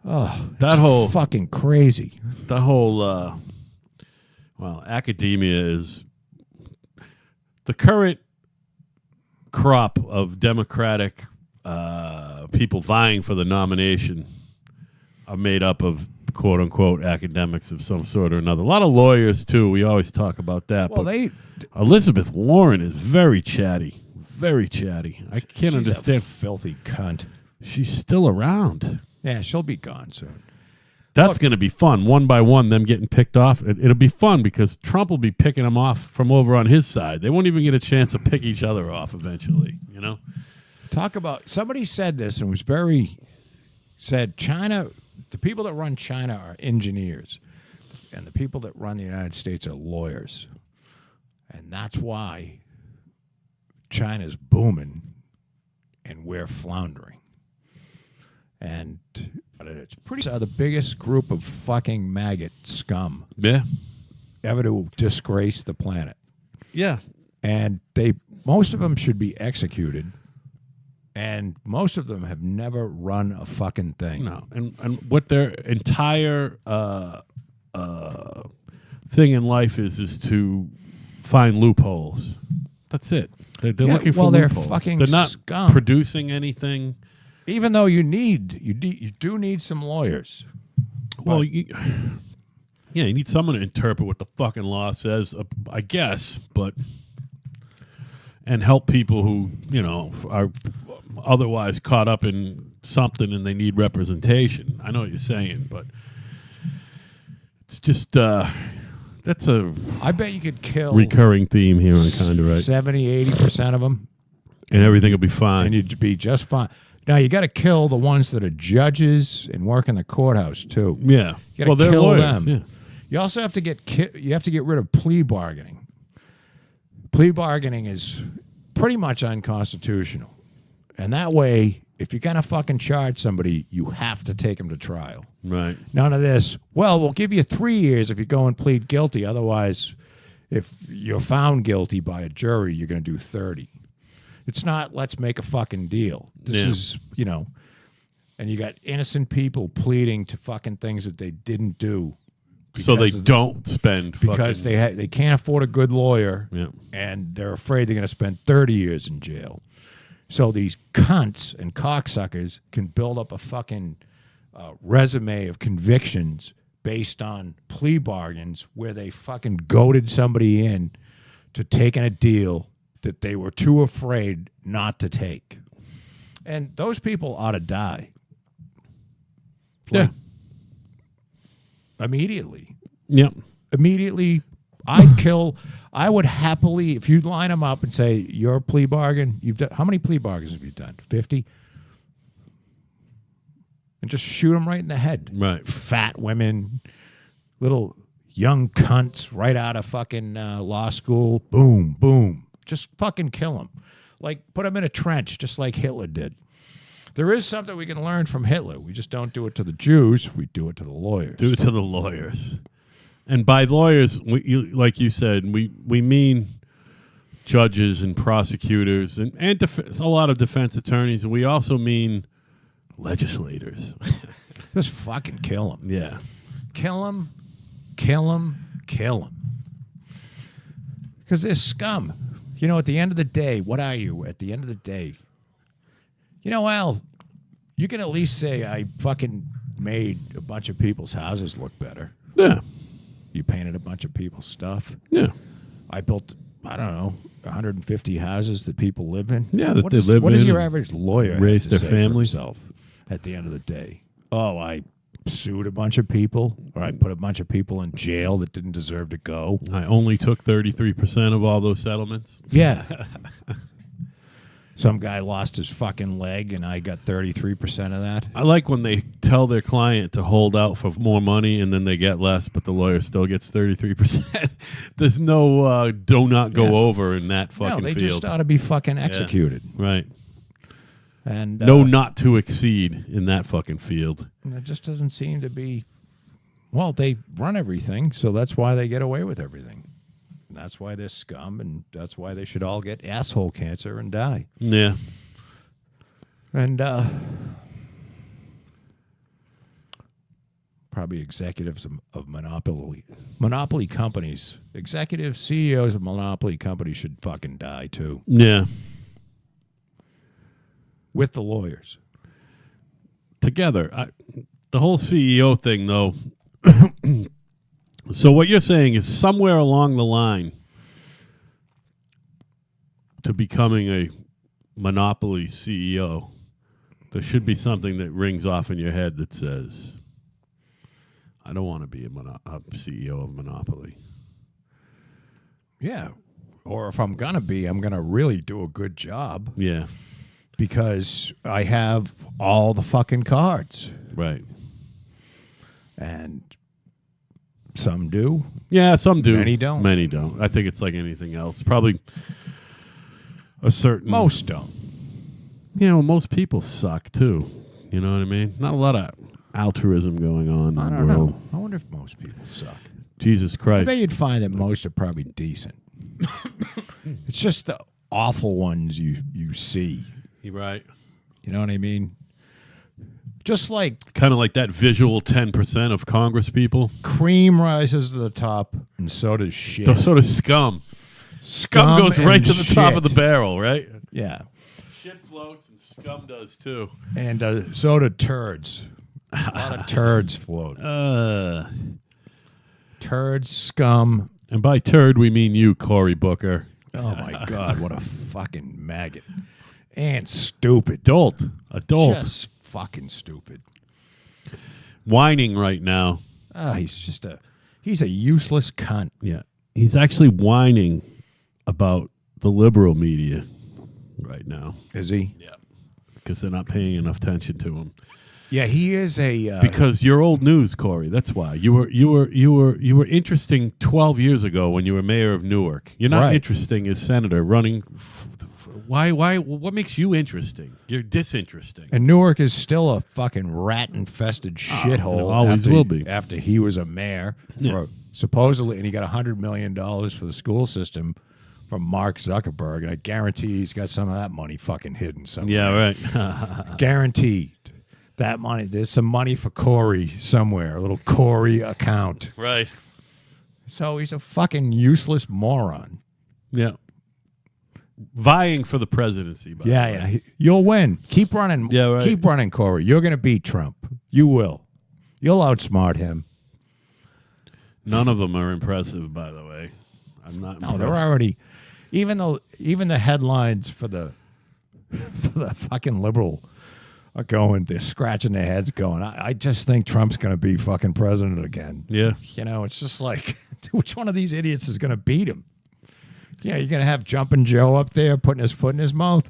[SPEAKER 2] Oh,
[SPEAKER 1] that whole
[SPEAKER 2] fucking crazy.
[SPEAKER 1] That whole academia is the current crop of Democratic people vying for the nomination are made up of quote unquote academics of some sort or another. A lot of lawyers too. We always talk about that.
[SPEAKER 2] Well,
[SPEAKER 1] but Elizabeth Warren is very chatty. Very chatty. I can't understand.
[SPEAKER 2] A filthy cunt.
[SPEAKER 1] She's still around.
[SPEAKER 2] Yeah, she'll be gone soon.
[SPEAKER 1] That's going to be fun. One by one, them getting picked off. It'll be fun because Trump will be picking them off from over on his side. They won't even get a chance to pick each other off eventually, you know?
[SPEAKER 2] Talk about, somebody said this and said China, the people that run China are engineers, and the people that run the United States are lawyers. And that's why China's booming and we're floundering. And it's pretty the biggest group of fucking maggot scum ever to disgrace the planet.
[SPEAKER 1] Yeah.
[SPEAKER 2] And most of them should be executed. And most of them have never run a fucking thing.
[SPEAKER 1] No. And what their entire thing in life is to find loopholes. That's it. They're looking for loopholes.
[SPEAKER 2] Fucking
[SPEAKER 1] they're not
[SPEAKER 2] scum.
[SPEAKER 1] producing anything.
[SPEAKER 2] Even though you do need some lawyers.
[SPEAKER 1] Well, you need someone to interpret what the fucking law says, I guess, and help people who, are otherwise caught up in something and they need representation. I know what you're saying, but it's just that's a
[SPEAKER 2] I bet you could kill
[SPEAKER 1] recurring theme here on Kinda Right.
[SPEAKER 2] 70-80% of them,
[SPEAKER 1] and everything will be fine.
[SPEAKER 2] And you'd be just fine. Now you got to kill the ones that are judges and work in the courthouse too.
[SPEAKER 1] Yeah,
[SPEAKER 2] you got to kill
[SPEAKER 1] lawyers.
[SPEAKER 2] them.
[SPEAKER 1] Yeah.
[SPEAKER 2] You also have to get rid of plea bargaining. Plea bargaining is pretty much unconstitutional, and that way, if you're gonna fucking charge somebody, you have to take them to trial.
[SPEAKER 1] Right.
[SPEAKER 2] None of this. Well, we'll give you 3 years if you go and plead guilty. Otherwise, if you're found guilty by a jury, you're going to do 30. It's not, let's make a fucking deal. This is, and you got innocent people pleading to fucking things that they didn't do.
[SPEAKER 1] So they don't spend
[SPEAKER 2] because they can't afford a good lawyer,
[SPEAKER 1] yeah.
[SPEAKER 2] And they're afraid they're going to spend 30 years in jail. So these cunts and cocksuckers can build up a fucking resume of convictions based on plea bargains where they fucking goaded somebody in to taking a deal that they were too afraid not to take. And those people ought to die.
[SPEAKER 1] Yeah.
[SPEAKER 2] Immediately.
[SPEAKER 1] Yep.
[SPEAKER 2] Immediately, I would happily, if you line them up and say, your plea bargain, you've done, how many plea bargains have you done? 50? And just shoot them right in the head.
[SPEAKER 1] Right.
[SPEAKER 2] Fat women, little young cunts right out of fucking law school. Boom, boom. Just fucking kill them. Like, put them in a trench, just like Hitler did. There is something we can learn from Hitler. We just don't do it to the Jews. We do it to the lawyers. Do
[SPEAKER 1] it to the lawyers. And by lawyers, like you said, we mean judges and prosecutors and a lot of defense attorneys, and we also mean legislators.
[SPEAKER 2] Just fucking kill them.
[SPEAKER 1] Yeah.
[SPEAKER 2] Kill them, kill them, kill them. Because they're scum. You know, at the end of the day, what are you? At the end of the day, you know, Al, you can at least say I fucking made a bunch of people's houses look better.
[SPEAKER 1] Yeah.
[SPEAKER 2] You painted a bunch of people's stuff.
[SPEAKER 1] Yeah.
[SPEAKER 2] I built, I don't know, 150 houses that people live in.
[SPEAKER 1] Yeah, that
[SPEAKER 2] What
[SPEAKER 1] they
[SPEAKER 2] is-
[SPEAKER 1] live
[SPEAKER 2] What does
[SPEAKER 1] in
[SPEAKER 2] your
[SPEAKER 1] and
[SPEAKER 2] average lawyer
[SPEAKER 1] raise
[SPEAKER 2] have to
[SPEAKER 1] their
[SPEAKER 2] say for
[SPEAKER 1] families?
[SPEAKER 2] himself at the end of the day? Oh, I sued a bunch of people, or I put a bunch of people in jail that didn't deserve to go.
[SPEAKER 1] I only took 33% of all those settlements.
[SPEAKER 2] Yeah. Some guy lost his fucking leg, and I got 33% of that.
[SPEAKER 1] I like when they tell their client to hold out for more money and then they get less, but the lawyer still gets 33%. There's no do not go
[SPEAKER 2] Yeah.
[SPEAKER 1] over in that fucking
[SPEAKER 2] No, they
[SPEAKER 1] field.
[SPEAKER 2] just ought to be fucking executed.
[SPEAKER 1] Right.
[SPEAKER 2] And
[SPEAKER 1] No not to exceed in that fucking field.
[SPEAKER 2] it just doesn't seem to be. Well, they run everything, so that's why they get away with everything. And that's why they're scum, and that's why they should all get asshole cancer and die.
[SPEAKER 1] Yeah.
[SPEAKER 2] And probably executives of monopoly companies, executives, CEOs of monopoly companies should fucking die too,
[SPEAKER 1] Yeah.
[SPEAKER 2] with the lawyers.
[SPEAKER 1] Together. The whole CEO thing, though. So what you're saying is somewhere along the line to becoming a monopoly CEO, there should be something that rings off in your head that says, I don't want to be a CEO of Monopoly.
[SPEAKER 2] Yeah. Or if I'm going to be, I'm going to really do a good job
[SPEAKER 1] Yeah,
[SPEAKER 2] because I have all the fucking cards.
[SPEAKER 1] right.
[SPEAKER 2] And some do.
[SPEAKER 1] Yeah, some do.
[SPEAKER 2] Many don't.
[SPEAKER 1] Many don't. I think it's like anything else. Probably a certain...
[SPEAKER 2] Most don't.
[SPEAKER 1] You know, most people suck, too. You know what I mean? Not a lot of altruism going on
[SPEAKER 2] I
[SPEAKER 1] in the
[SPEAKER 2] don't
[SPEAKER 1] world.
[SPEAKER 2] know. I wonder if most people suck.
[SPEAKER 1] Jesus
[SPEAKER 2] I
[SPEAKER 1] Christ.
[SPEAKER 2] bet you'd find that most are probably decent. It's just the awful ones you see.
[SPEAKER 1] You're right.
[SPEAKER 2] You know what I mean? Just like
[SPEAKER 1] Kind of like that visual 10% of Congress people.
[SPEAKER 2] cream rises to the top, and so does shit.
[SPEAKER 1] The sort of scum. Scum goes
[SPEAKER 2] and
[SPEAKER 1] right to the top of the
[SPEAKER 2] shit.
[SPEAKER 1] barrel, right?
[SPEAKER 2] Yeah.
[SPEAKER 1] Shit floats and scum does, too.
[SPEAKER 2] And so do turds. A lot of turds float. Turds, scum.
[SPEAKER 1] And by turd, we mean you, Cory Booker.
[SPEAKER 2] Oh, my God. What a fucking maggot. And stupid.
[SPEAKER 1] Adult.
[SPEAKER 2] Just fucking stupid.
[SPEAKER 1] Whining right now.
[SPEAKER 2] He's a useless cunt.
[SPEAKER 1] Yeah. He's actually whining about the liberal media right now.
[SPEAKER 2] Is he?
[SPEAKER 1] Yeah. Because they're not paying enough attention to him.
[SPEAKER 2] Yeah, he is a.
[SPEAKER 1] Because you're old news, Corey. That's why you were interesting 12 years ago when you were mayor of Newark. You're not
[SPEAKER 2] Right.
[SPEAKER 1] interesting as senator running. Why? What makes you interesting? You're disinteresting.
[SPEAKER 2] And Newark is still a fucking rat-infested shithole.
[SPEAKER 1] it always
[SPEAKER 2] after
[SPEAKER 1] will
[SPEAKER 2] he-
[SPEAKER 1] be.
[SPEAKER 2] After he was a mayor,
[SPEAKER 1] Yeah.
[SPEAKER 2] for supposedly, and he got $100 million for the school system from Mark Zuckerberg, and I guarantee he's got some of that money fucking hidden somewhere.
[SPEAKER 1] Yeah, right.
[SPEAKER 2] Guaranteed. That money, there's some money for Corey somewhere, a little Corey account.
[SPEAKER 1] Right.
[SPEAKER 2] So he's a fucking useless moron.
[SPEAKER 1] Yeah. Vying for the presidency. By the way.
[SPEAKER 2] Yeah. You'll win. Keep running.
[SPEAKER 1] Yeah, right.
[SPEAKER 2] Keep running, Corey. You're going to beat Trump. You will. You'll outsmart him.
[SPEAKER 1] None of them are impressive, by the way. I'm not.
[SPEAKER 2] No,
[SPEAKER 1] impressed.
[SPEAKER 2] they're already. Even the headlines for the fucking liberal are going. They're scratching their heads, going. I just think Trump's going to be fucking president again.
[SPEAKER 1] Yeah.
[SPEAKER 2] You know, it's just like, which one of these idiots is going to beat him? Yeah, you're going to have Jumpin' Joe up there putting his foot in his mouth.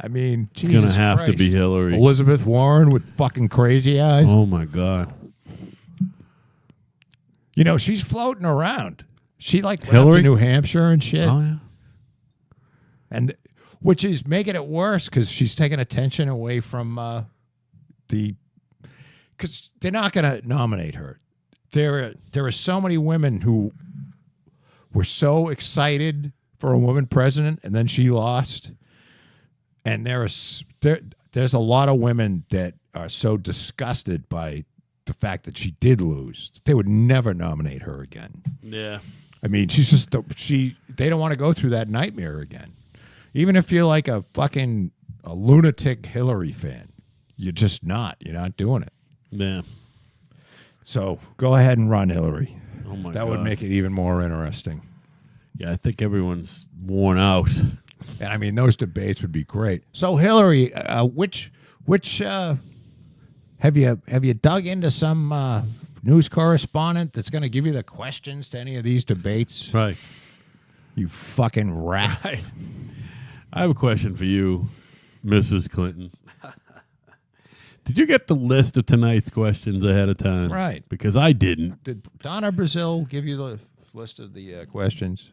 [SPEAKER 2] I mean,
[SPEAKER 1] It's going to
[SPEAKER 2] Jesus
[SPEAKER 1] have to
[SPEAKER 2] Christ.
[SPEAKER 1] be Hillary.
[SPEAKER 2] Elizabeth Warren with fucking crazy eyes.
[SPEAKER 1] Oh, my God.
[SPEAKER 2] You know, she's floating around. She like went up
[SPEAKER 1] Hillary?
[SPEAKER 2] to New Hampshire and shit.
[SPEAKER 1] Oh, yeah.
[SPEAKER 2] And which is making it worse because she's taking attention away from because they're not going to nominate her. There are so many women who were so excited for a woman president, and then she lost. And there's a lot of women that are so disgusted by the fact that she did lose. They would never nominate her again.
[SPEAKER 1] Yeah.
[SPEAKER 2] I mean, she's just they don't want to go through that nightmare again. Even if you're like a lunatic Hillary fan, you're just not. You're not doing it.
[SPEAKER 1] Yeah.
[SPEAKER 2] So go ahead and run, Hillary.
[SPEAKER 1] Oh my
[SPEAKER 2] That
[SPEAKER 1] God.
[SPEAKER 2] would make it even more interesting.
[SPEAKER 1] Yeah, I think everyone's worn out.
[SPEAKER 2] And I mean, those debates would be great. So Hillary, which have you dug into some news correspondent that's going to give you the questions to any of these debates?
[SPEAKER 1] Right.
[SPEAKER 2] You fucking rat.
[SPEAKER 1] Right. I have a question for you, Mrs. Clinton. Did you get the list of tonight's questions ahead of time?
[SPEAKER 2] Right.
[SPEAKER 1] Because I didn't.
[SPEAKER 2] Did Donna Brazil give you the list of the questions?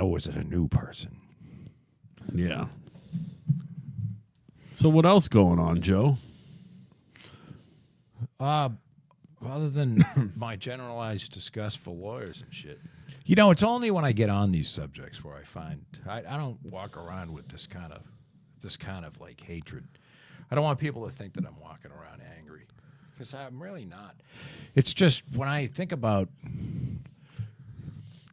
[SPEAKER 2] Oh, is it a new person?
[SPEAKER 1] Yeah. So what else going on, Joe?
[SPEAKER 2] Other than my generalized disgust for lawyers and shit. You know, it's only when I get on these subjects where I find I don't walk around with this kind of like hatred. I don't want people to think that I'm walking around angry, because I'm really not. It's just when I think about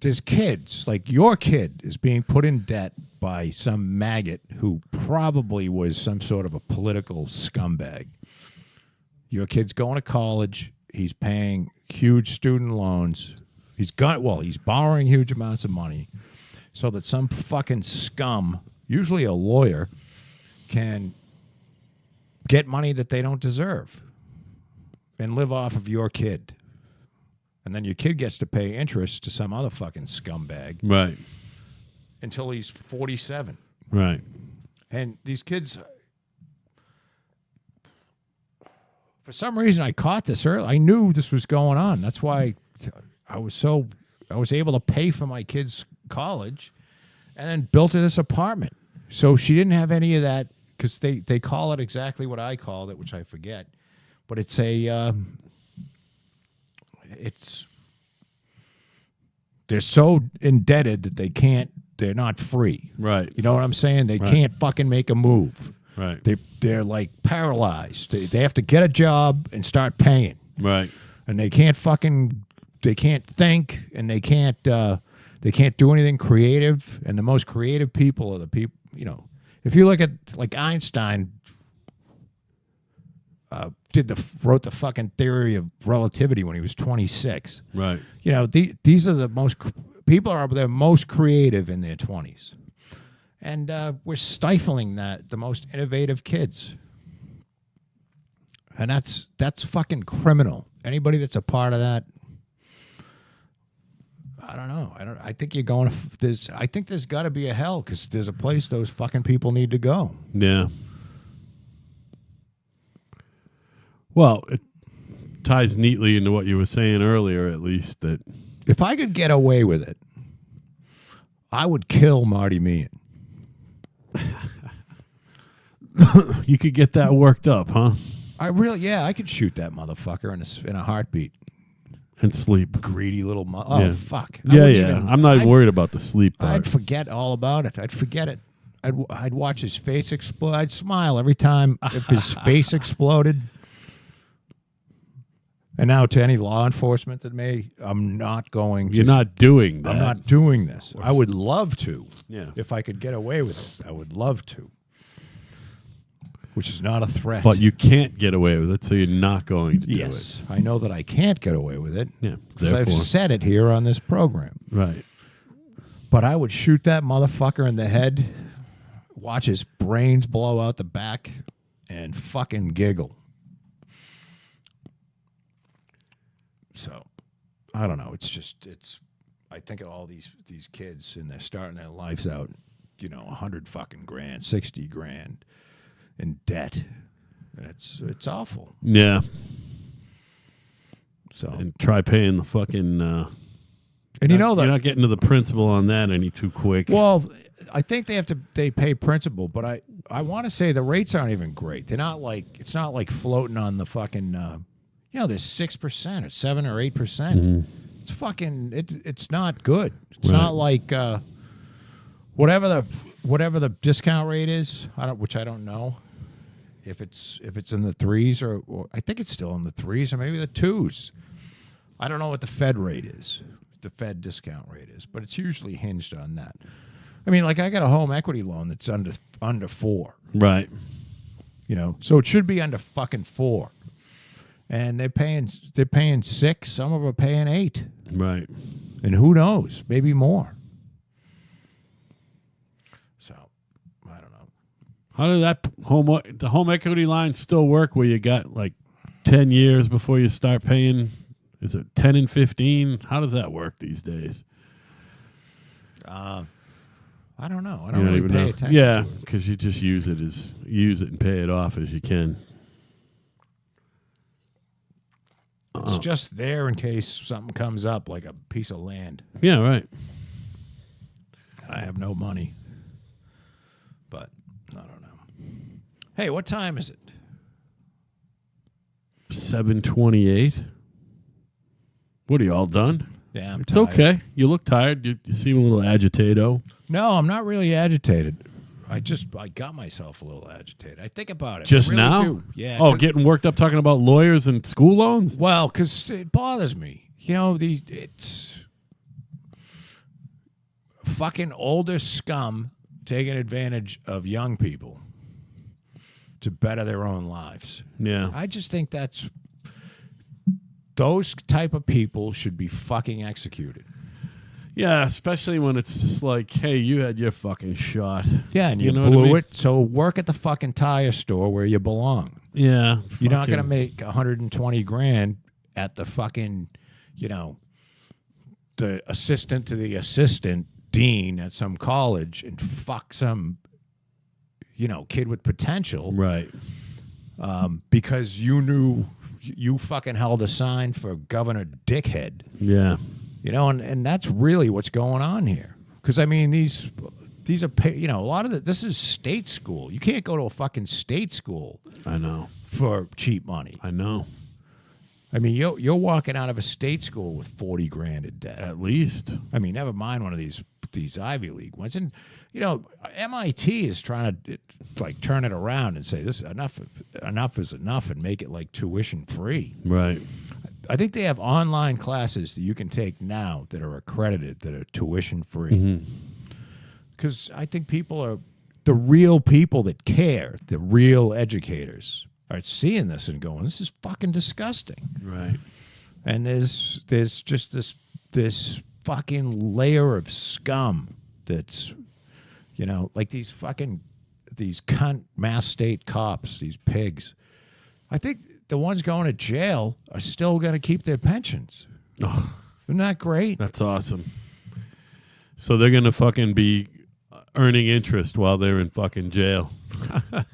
[SPEAKER 2] there's kids, like your kid is being put in debt by some maggot who probably was some sort of a political scumbag. Your kid's going to college. He's paying huge student loans. He's borrowing huge amounts of money so that some fucking scum, usually a lawyer, can get money that they don't deserve and live off of your kid. And then your kid gets to pay interest to some other fucking scumbag
[SPEAKER 1] Right.
[SPEAKER 2] until he's 47.
[SPEAKER 1] Right.
[SPEAKER 2] And these kids, for some reason, I caught this early. I knew this was going on. That's why I was able to pay for my kid's college and then built her this apartment. So she didn't have any of that, because they call it exactly what I called it, which I forget. But it's they're so indebted that they're not free.
[SPEAKER 1] Right.
[SPEAKER 2] You know what I'm saying? They can't fucking make a move.
[SPEAKER 1] Right.
[SPEAKER 2] They're like paralyzed. They have to get a job and start paying.
[SPEAKER 1] Right.
[SPEAKER 2] And they can't think, and they can't do anything creative. And the most creative people are the people, you know, if you look at like Einstein wrote the fucking theory of relativity when he was 26.
[SPEAKER 1] Right.
[SPEAKER 2] You know, these are the most people are their most creative in their 20s. And we're stifling the most innovative kids. And that's fucking criminal. Anybody that's a part of that, I don't know. I think you're going to I think there's got to be a hell, because there's a place those fucking people need to go.
[SPEAKER 1] Yeah. Well, it ties neatly into what you were saying earlier, at least, that
[SPEAKER 2] If I could get away with it, I would kill Marty Meehan.
[SPEAKER 1] you could get that worked up, huh?
[SPEAKER 2] I could shoot that motherfucker in a heartbeat.
[SPEAKER 1] And sleep.
[SPEAKER 2] Greedy little
[SPEAKER 1] Yeah.
[SPEAKER 2] fuck.
[SPEAKER 1] Yeah. I'm not worried about the sleep part.
[SPEAKER 2] I'd forget all about it. I'd forget it. I'd watch his face explode. I'd smile every time if his face exploded. And now to any law enforcement I'm not going to.
[SPEAKER 1] You're not doing that.
[SPEAKER 2] I'm not doing this. I would love to.
[SPEAKER 1] Yeah.
[SPEAKER 2] If I could get away with it, I would love to. Which is not a threat.
[SPEAKER 1] But you can't get away with it, so you're not going to do
[SPEAKER 2] yes, I know that I can't get away with it.
[SPEAKER 1] Yeah,
[SPEAKER 2] because I've said it here on this program.
[SPEAKER 1] Right.
[SPEAKER 2] But I would shoot that motherfucker in the head, watch his brains blow out the back, and fucking giggle. So, I don't know. I think of all these kids, and they're starting their lives out, you know, 100 fucking grand, 60 grand in debt. And it's awful.
[SPEAKER 1] Yeah.
[SPEAKER 2] So,
[SPEAKER 1] And try paying the fucking...
[SPEAKER 2] and you know that...
[SPEAKER 1] You're not getting to the principal on that any too quick.
[SPEAKER 2] Well, I think they pay principal, but I want to say the rates aren't even great. They're not like, it's not like floating on the fucking, there's 6% or 7 or 8%.
[SPEAKER 1] Mm-hmm.
[SPEAKER 2] It's fucking, it's not good. It's
[SPEAKER 1] Right.
[SPEAKER 2] not like, whatever the discount rate is, which I don't know. If it's in the 3s or I think it's still in the 3s or maybe the 2s. I don't know what the Fed rate is, the Fed discount rate is, but it's usually hinged on that. I mean, like I got a home equity loan that's under 4.
[SPEAKER 1] Right.
[SPEAKER 2] You know, so it should be under fucking 4. And they're paying 6. Some of them are paying 8.
[SPEAKER 1] Right.
[SPEAKER 2] And who knows? Maybe more. So, I don't know.
[SPEAKER 1] How did that the home equity line still work where you got like 10 years before you start paying? Is it 10 and 15? How does that work these days?
[SPEAKER 2] I don't know. I don't really pay attention.
[SPEAKER 1] Yeah,
[SPEAKER 2] to it.
[SPEAKER 1] because you just use it and pay it off as you can.
[SPEAKER 2] It's just there in case something comes up, like a piece of land.
[SPEAKER 1] Yeah, right.
[SPEAKER 2] I have no money. But I don't know. Hey, what time is it?
[SPEAKER 1] 7:28. What are you all done?
[SPEAKER 2] Yeah, I'm
[SPEAKER 1] It's
[SPEAKER 2] tired.
[SPEAKER 1] okay. You look tired. You seem a little agitato.
[SPEAKER 2] No, I'm not really agitated. I got myself a little agitated. I think about it.
[SPEAKER 1] Just
[SPEAKER 2] I really
[SPEAKER 1] now?
[SPEAKER 2] do. Yeah.
[SPEAKER 1] Oh,
[SPEAKER 2] 'cause-
[SPEAKER 1] getting worked up talking about lawyers and school loans?
[SPEAKER 2] Well, because it bothers me. You know, it's fucking older scum taking advantage of young people to better their own lives.
[SPEAKER 1] Yeah.
[SPEAKER 2] I just think those type of people should be fucking executed.
[SPEAKER 1] Yeah, especially when it's just like, hey, you had your fucking shot.
[SPEAKER 2] Yeah, and you
[SPEAKER 1] know what I
[SPEAKER 2] blew
[SPEAKER 1] mean?
[SPEAKER 2] it. So work at the fucking tire store where you belong.
[SPEAKER 1] Yeah.
[SPEAKER 2] You're not going to
[SPEAKER 1] fucking-
[SPEAKER 2] make 120 grand at the fucking, the assistant to the assistant dean at some college and fuck some, kid with potential
[SPEAKER 1] Right.
[SPEAKER 2] because you fucking held a sign for Governor Dickhead.
[SPEAKER 1] Yeah.
[SPEAKER 2] And that's really what's going on here. Because I mean, these are a lot of this is state school. You can't go to a fucking state school
[SPEAKER 1] I know.
[SPEAKER 2] for cheap money.
[SPEAKER 1] I know.
[SPEAKER 2] I mean, you're walking out of a state school with 40 grand in debt.
[SPEAKER 1] At least.
[SPEAKER 2] I mean, never mind one of these Ivy League ones. And MIT is trying to like turn it around and say this enough is enough and make it like tuition free.
[SPEAKER 1] Right.
[SPEAKER 2] I think they have online classes that you can take now that are accredited, that are tuition free. Because I think the real people that care, the real educators, are seeing this and going, this is fucking disgusting.
[SPEAKER 1] Right.
[SPEAKER 2] And there's just this fucking layer of scum that's, like these cunt Mass State cops, these pigs. I think the ones going to jail are still going to keep their pensions.
[SPEAKER 1] Oh,
[SPEAKER 2] Isn't that great?
[SPEAKER 1] that's awesome. So they're going to fucking be earning interest while they're in fucking jail.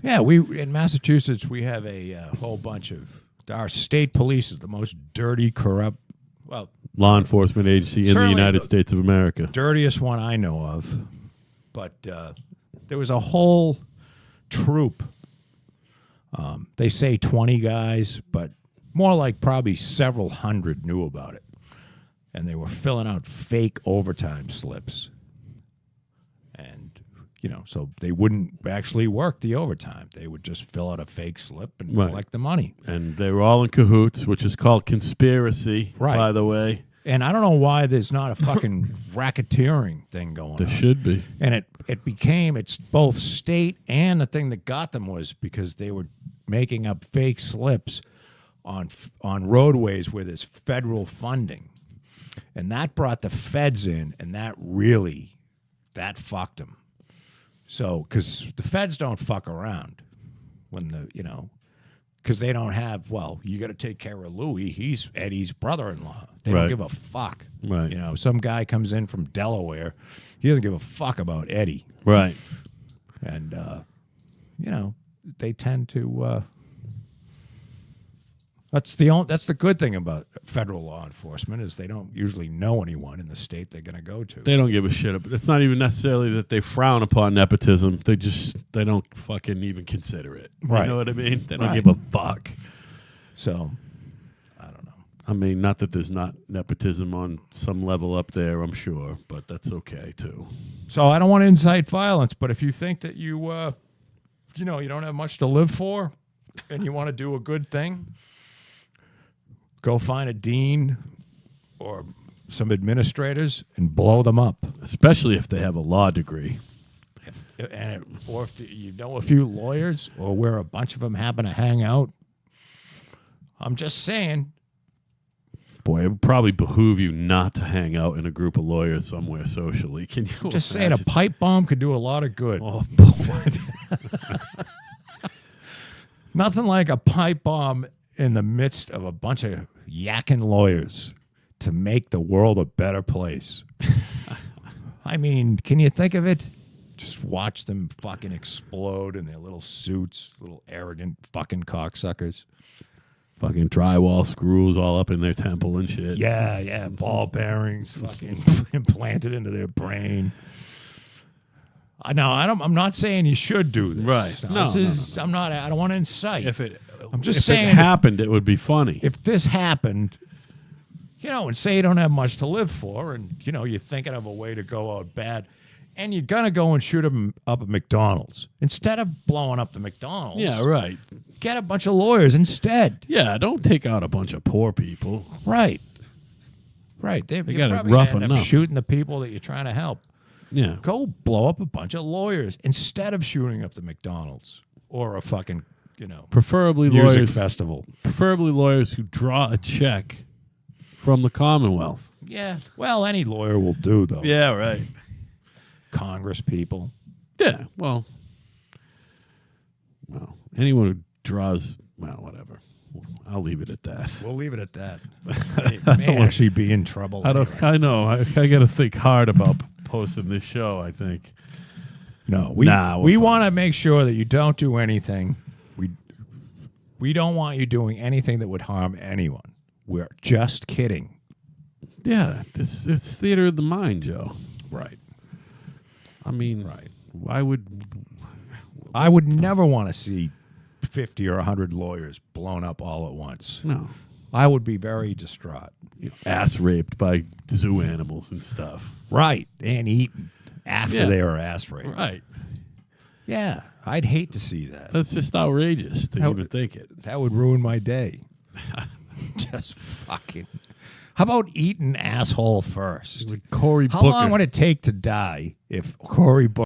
[SPEAKER 2] Yeah, in Massachusetts, we have a whole bunch of, our state police is the most dirty, corrupt, well,
[SPEAKER 1] Law enforcement agency in the
[SPEAKER 2] Certainly
[SPEAKER 1] United
[SPEAKER 2] the-
[SPEAKER 1] States of America.
[SPEAKER 2] dirtiest one I know of. But there was a whole troop. They say 20 guys, but more like probably several hundred knew about it. And they were filling out fake overtime slips. And, so they wouldn't actually work the overtime. They would just fill out a fake slip and
[SPEAKER 1] Right.
[SPEAKER 2] collect the money.
[SPEAKER 1] And they were all in cahoots, which is called conspiracy,
[SPEAKER 2] Right.
[SPEAKER 1] by the way.
[SPEAKER 2] And I don't know why there's not a fucking racketeering thing going
[SPEAKER 1] There
[SPEAKER 2] on.
[SPEAKER 1] should be.
[SPEAKER 2] And it's both state, and the thing that got them was because they were making up fake slips on roadways where there's federal funding. And that brought the feds in, and that fucked them. So, because the feds don't fuck around when because they don't have, you got to take care of Louis. He's Eddie's brother-in-law. They
[SPEAKER 1] Right.
[SPEAKER 2] don't give a fuck.
[SPEAKER 1] Right.
[SPEAKER 2] Some guy comes in from Delaware. He doesn't give a fuck about Eddie.
[SPEAKER 1] Right.
[SPEAKER 2] And, they tend to, that's the good thing about federal law enforcement is they don't usually know anyone in the state they're going to go to.
[SPEAKER 1] They don't give a shit. It's not even necessarily that they frown upon nepotism. They don't fucking even consider it.
[SPEAKER 2] Right.
[SPEAKER 1] You know what I mean? They don't
[SPEAKER 2] Right.
[SPEAKER 1] give a fuck.
[SPEAKER 2] So, I don't know.
[SPEAKER 1] I mean, not that there's not nepotism on some level up there, I'm sure, but that's okay too.
[SPEAKER 2] So I don't want to incite violence, but if you think that you don't have much to live for and you want to do a good thing, go find a dean or some administrators and blow them up.
[SPEAKER 1] Especially if they have a law degree.
[SPEAKER 2] Or if you know a few lawyers, or where a bunch of them happen to hang out. I'm just saying.
[SPEAKER 1] Boy, it would probably behoove you not to hang out in a group of lawyers somewhere socially. Can you
[SPEAKER 2] Just saying, a
[SPEAKER 1] imagine?
[SPEAKER 2] pipe bomb could do a lot of good.
[SPEAKER 1] Oh, boy.
[SPEAKER 2] Nothing like a pipe bomb in the midst of a bunch of yakking lawyers to make the world a better place. I mean, can you think of it? Just watch them fucking explode in their little suits, little arrogant fucking cocksuckers.
[SPEAKER 1] Fucking drywall screws all up in their temple and shit.
[SPEAKER 2] Yeah, ball bearings fucking implanted into their brain. I'm not saying you should do this.
[SPEAKER 1] Right.
[SPEAKER 2] Now,
[SPEAKER 1] No, no.
[SPEAKER 2] I don't want to incite.
[SPEAKER 1] I'm
[SPEAKER 2] just
[SPEAKER 1] if
[SPEAKER 2] saying
[SPEAKER 1] it happened, it would be funny.
[SPEAKER 2] If this happened, and say you don't have much to live for, and you're thinking of a way to go out bad, and you're gonna go and shoot them up at McDonald's instead of blowing up the McDonald's.
[SPEAKER 1] Yeah, right.
[SPEAKER 2] Get a bunch of lawyers instead.
[SPEAKER 1] Yeah, don't take out a bunch of poor people.
[SPEAKER 2] Right. They
[SPEAKER 1] got it rough enough.
[SPEAKER 2] Shooting the people that you're trying to help.
[SPEAKER 1] Yeah.
[SPEAKER 2] Go blow up a bunch of lawyers instead of shooting up the McDonald's or a fucking
[SPEAKER 1] Preferably
[SPEAKER 2] music
[SPEAKER 1] lawyers.
[SPEAKER 2] festival.
[SPEAKER 1] Preferably lawyers who draw a check from the Commonwealth.
[SPEAKER 2] Yeah. Well, any lawyer will do though.
[SPEAKER 1] Yeah, right.
[SPEAKER 2] Congress people.
[SPEAKER 1] Yeah, well, anyone who draws, whatever. I'll leave it at that.
[SPEAKER 2] We'll leave it at that. May actually be in trouble.
[SPEAKER 1] I know. I got to think hard about posting this show, I think.
[SPEAKER 2] No, we want to make sure that you don't do anything. We don't want you doing anything that would harm anyone. We're just kidding.
[SPEAKER 1] Yeah, it's theater of the mind, Joe.
[SPEAKER 2] Right.
[SPEAKER 1] I mean,
[SPEAKER 2] Right.
[SPEAKER 1] Why would...
[SPEAKER 2] I would never want to see 50 or 100 lawyers blown up all at once.
[SPEAKER 1] No.
[SPEAKER 2] I would be very distraught.
[SPEAKER 1] Ass raped by zoo animals and stuff.
[SPEAKER 2] Right. And eaten after they were ass raped.
[SPEAKER 1] Right.
[SPEAKER 2] Yeah. I'd hate to see that.
[SPEAKER 1] That's just outrageous to even think it.
[SPEAKER 2] That would ruin my day. Just fucking. How about eating asshole first?
[SPEAKER 1] With Cory
[SPEAKER 2] How
[SPEAKER 1] Booker.
[SPEAKER 2] long would it take to die if Cory Booker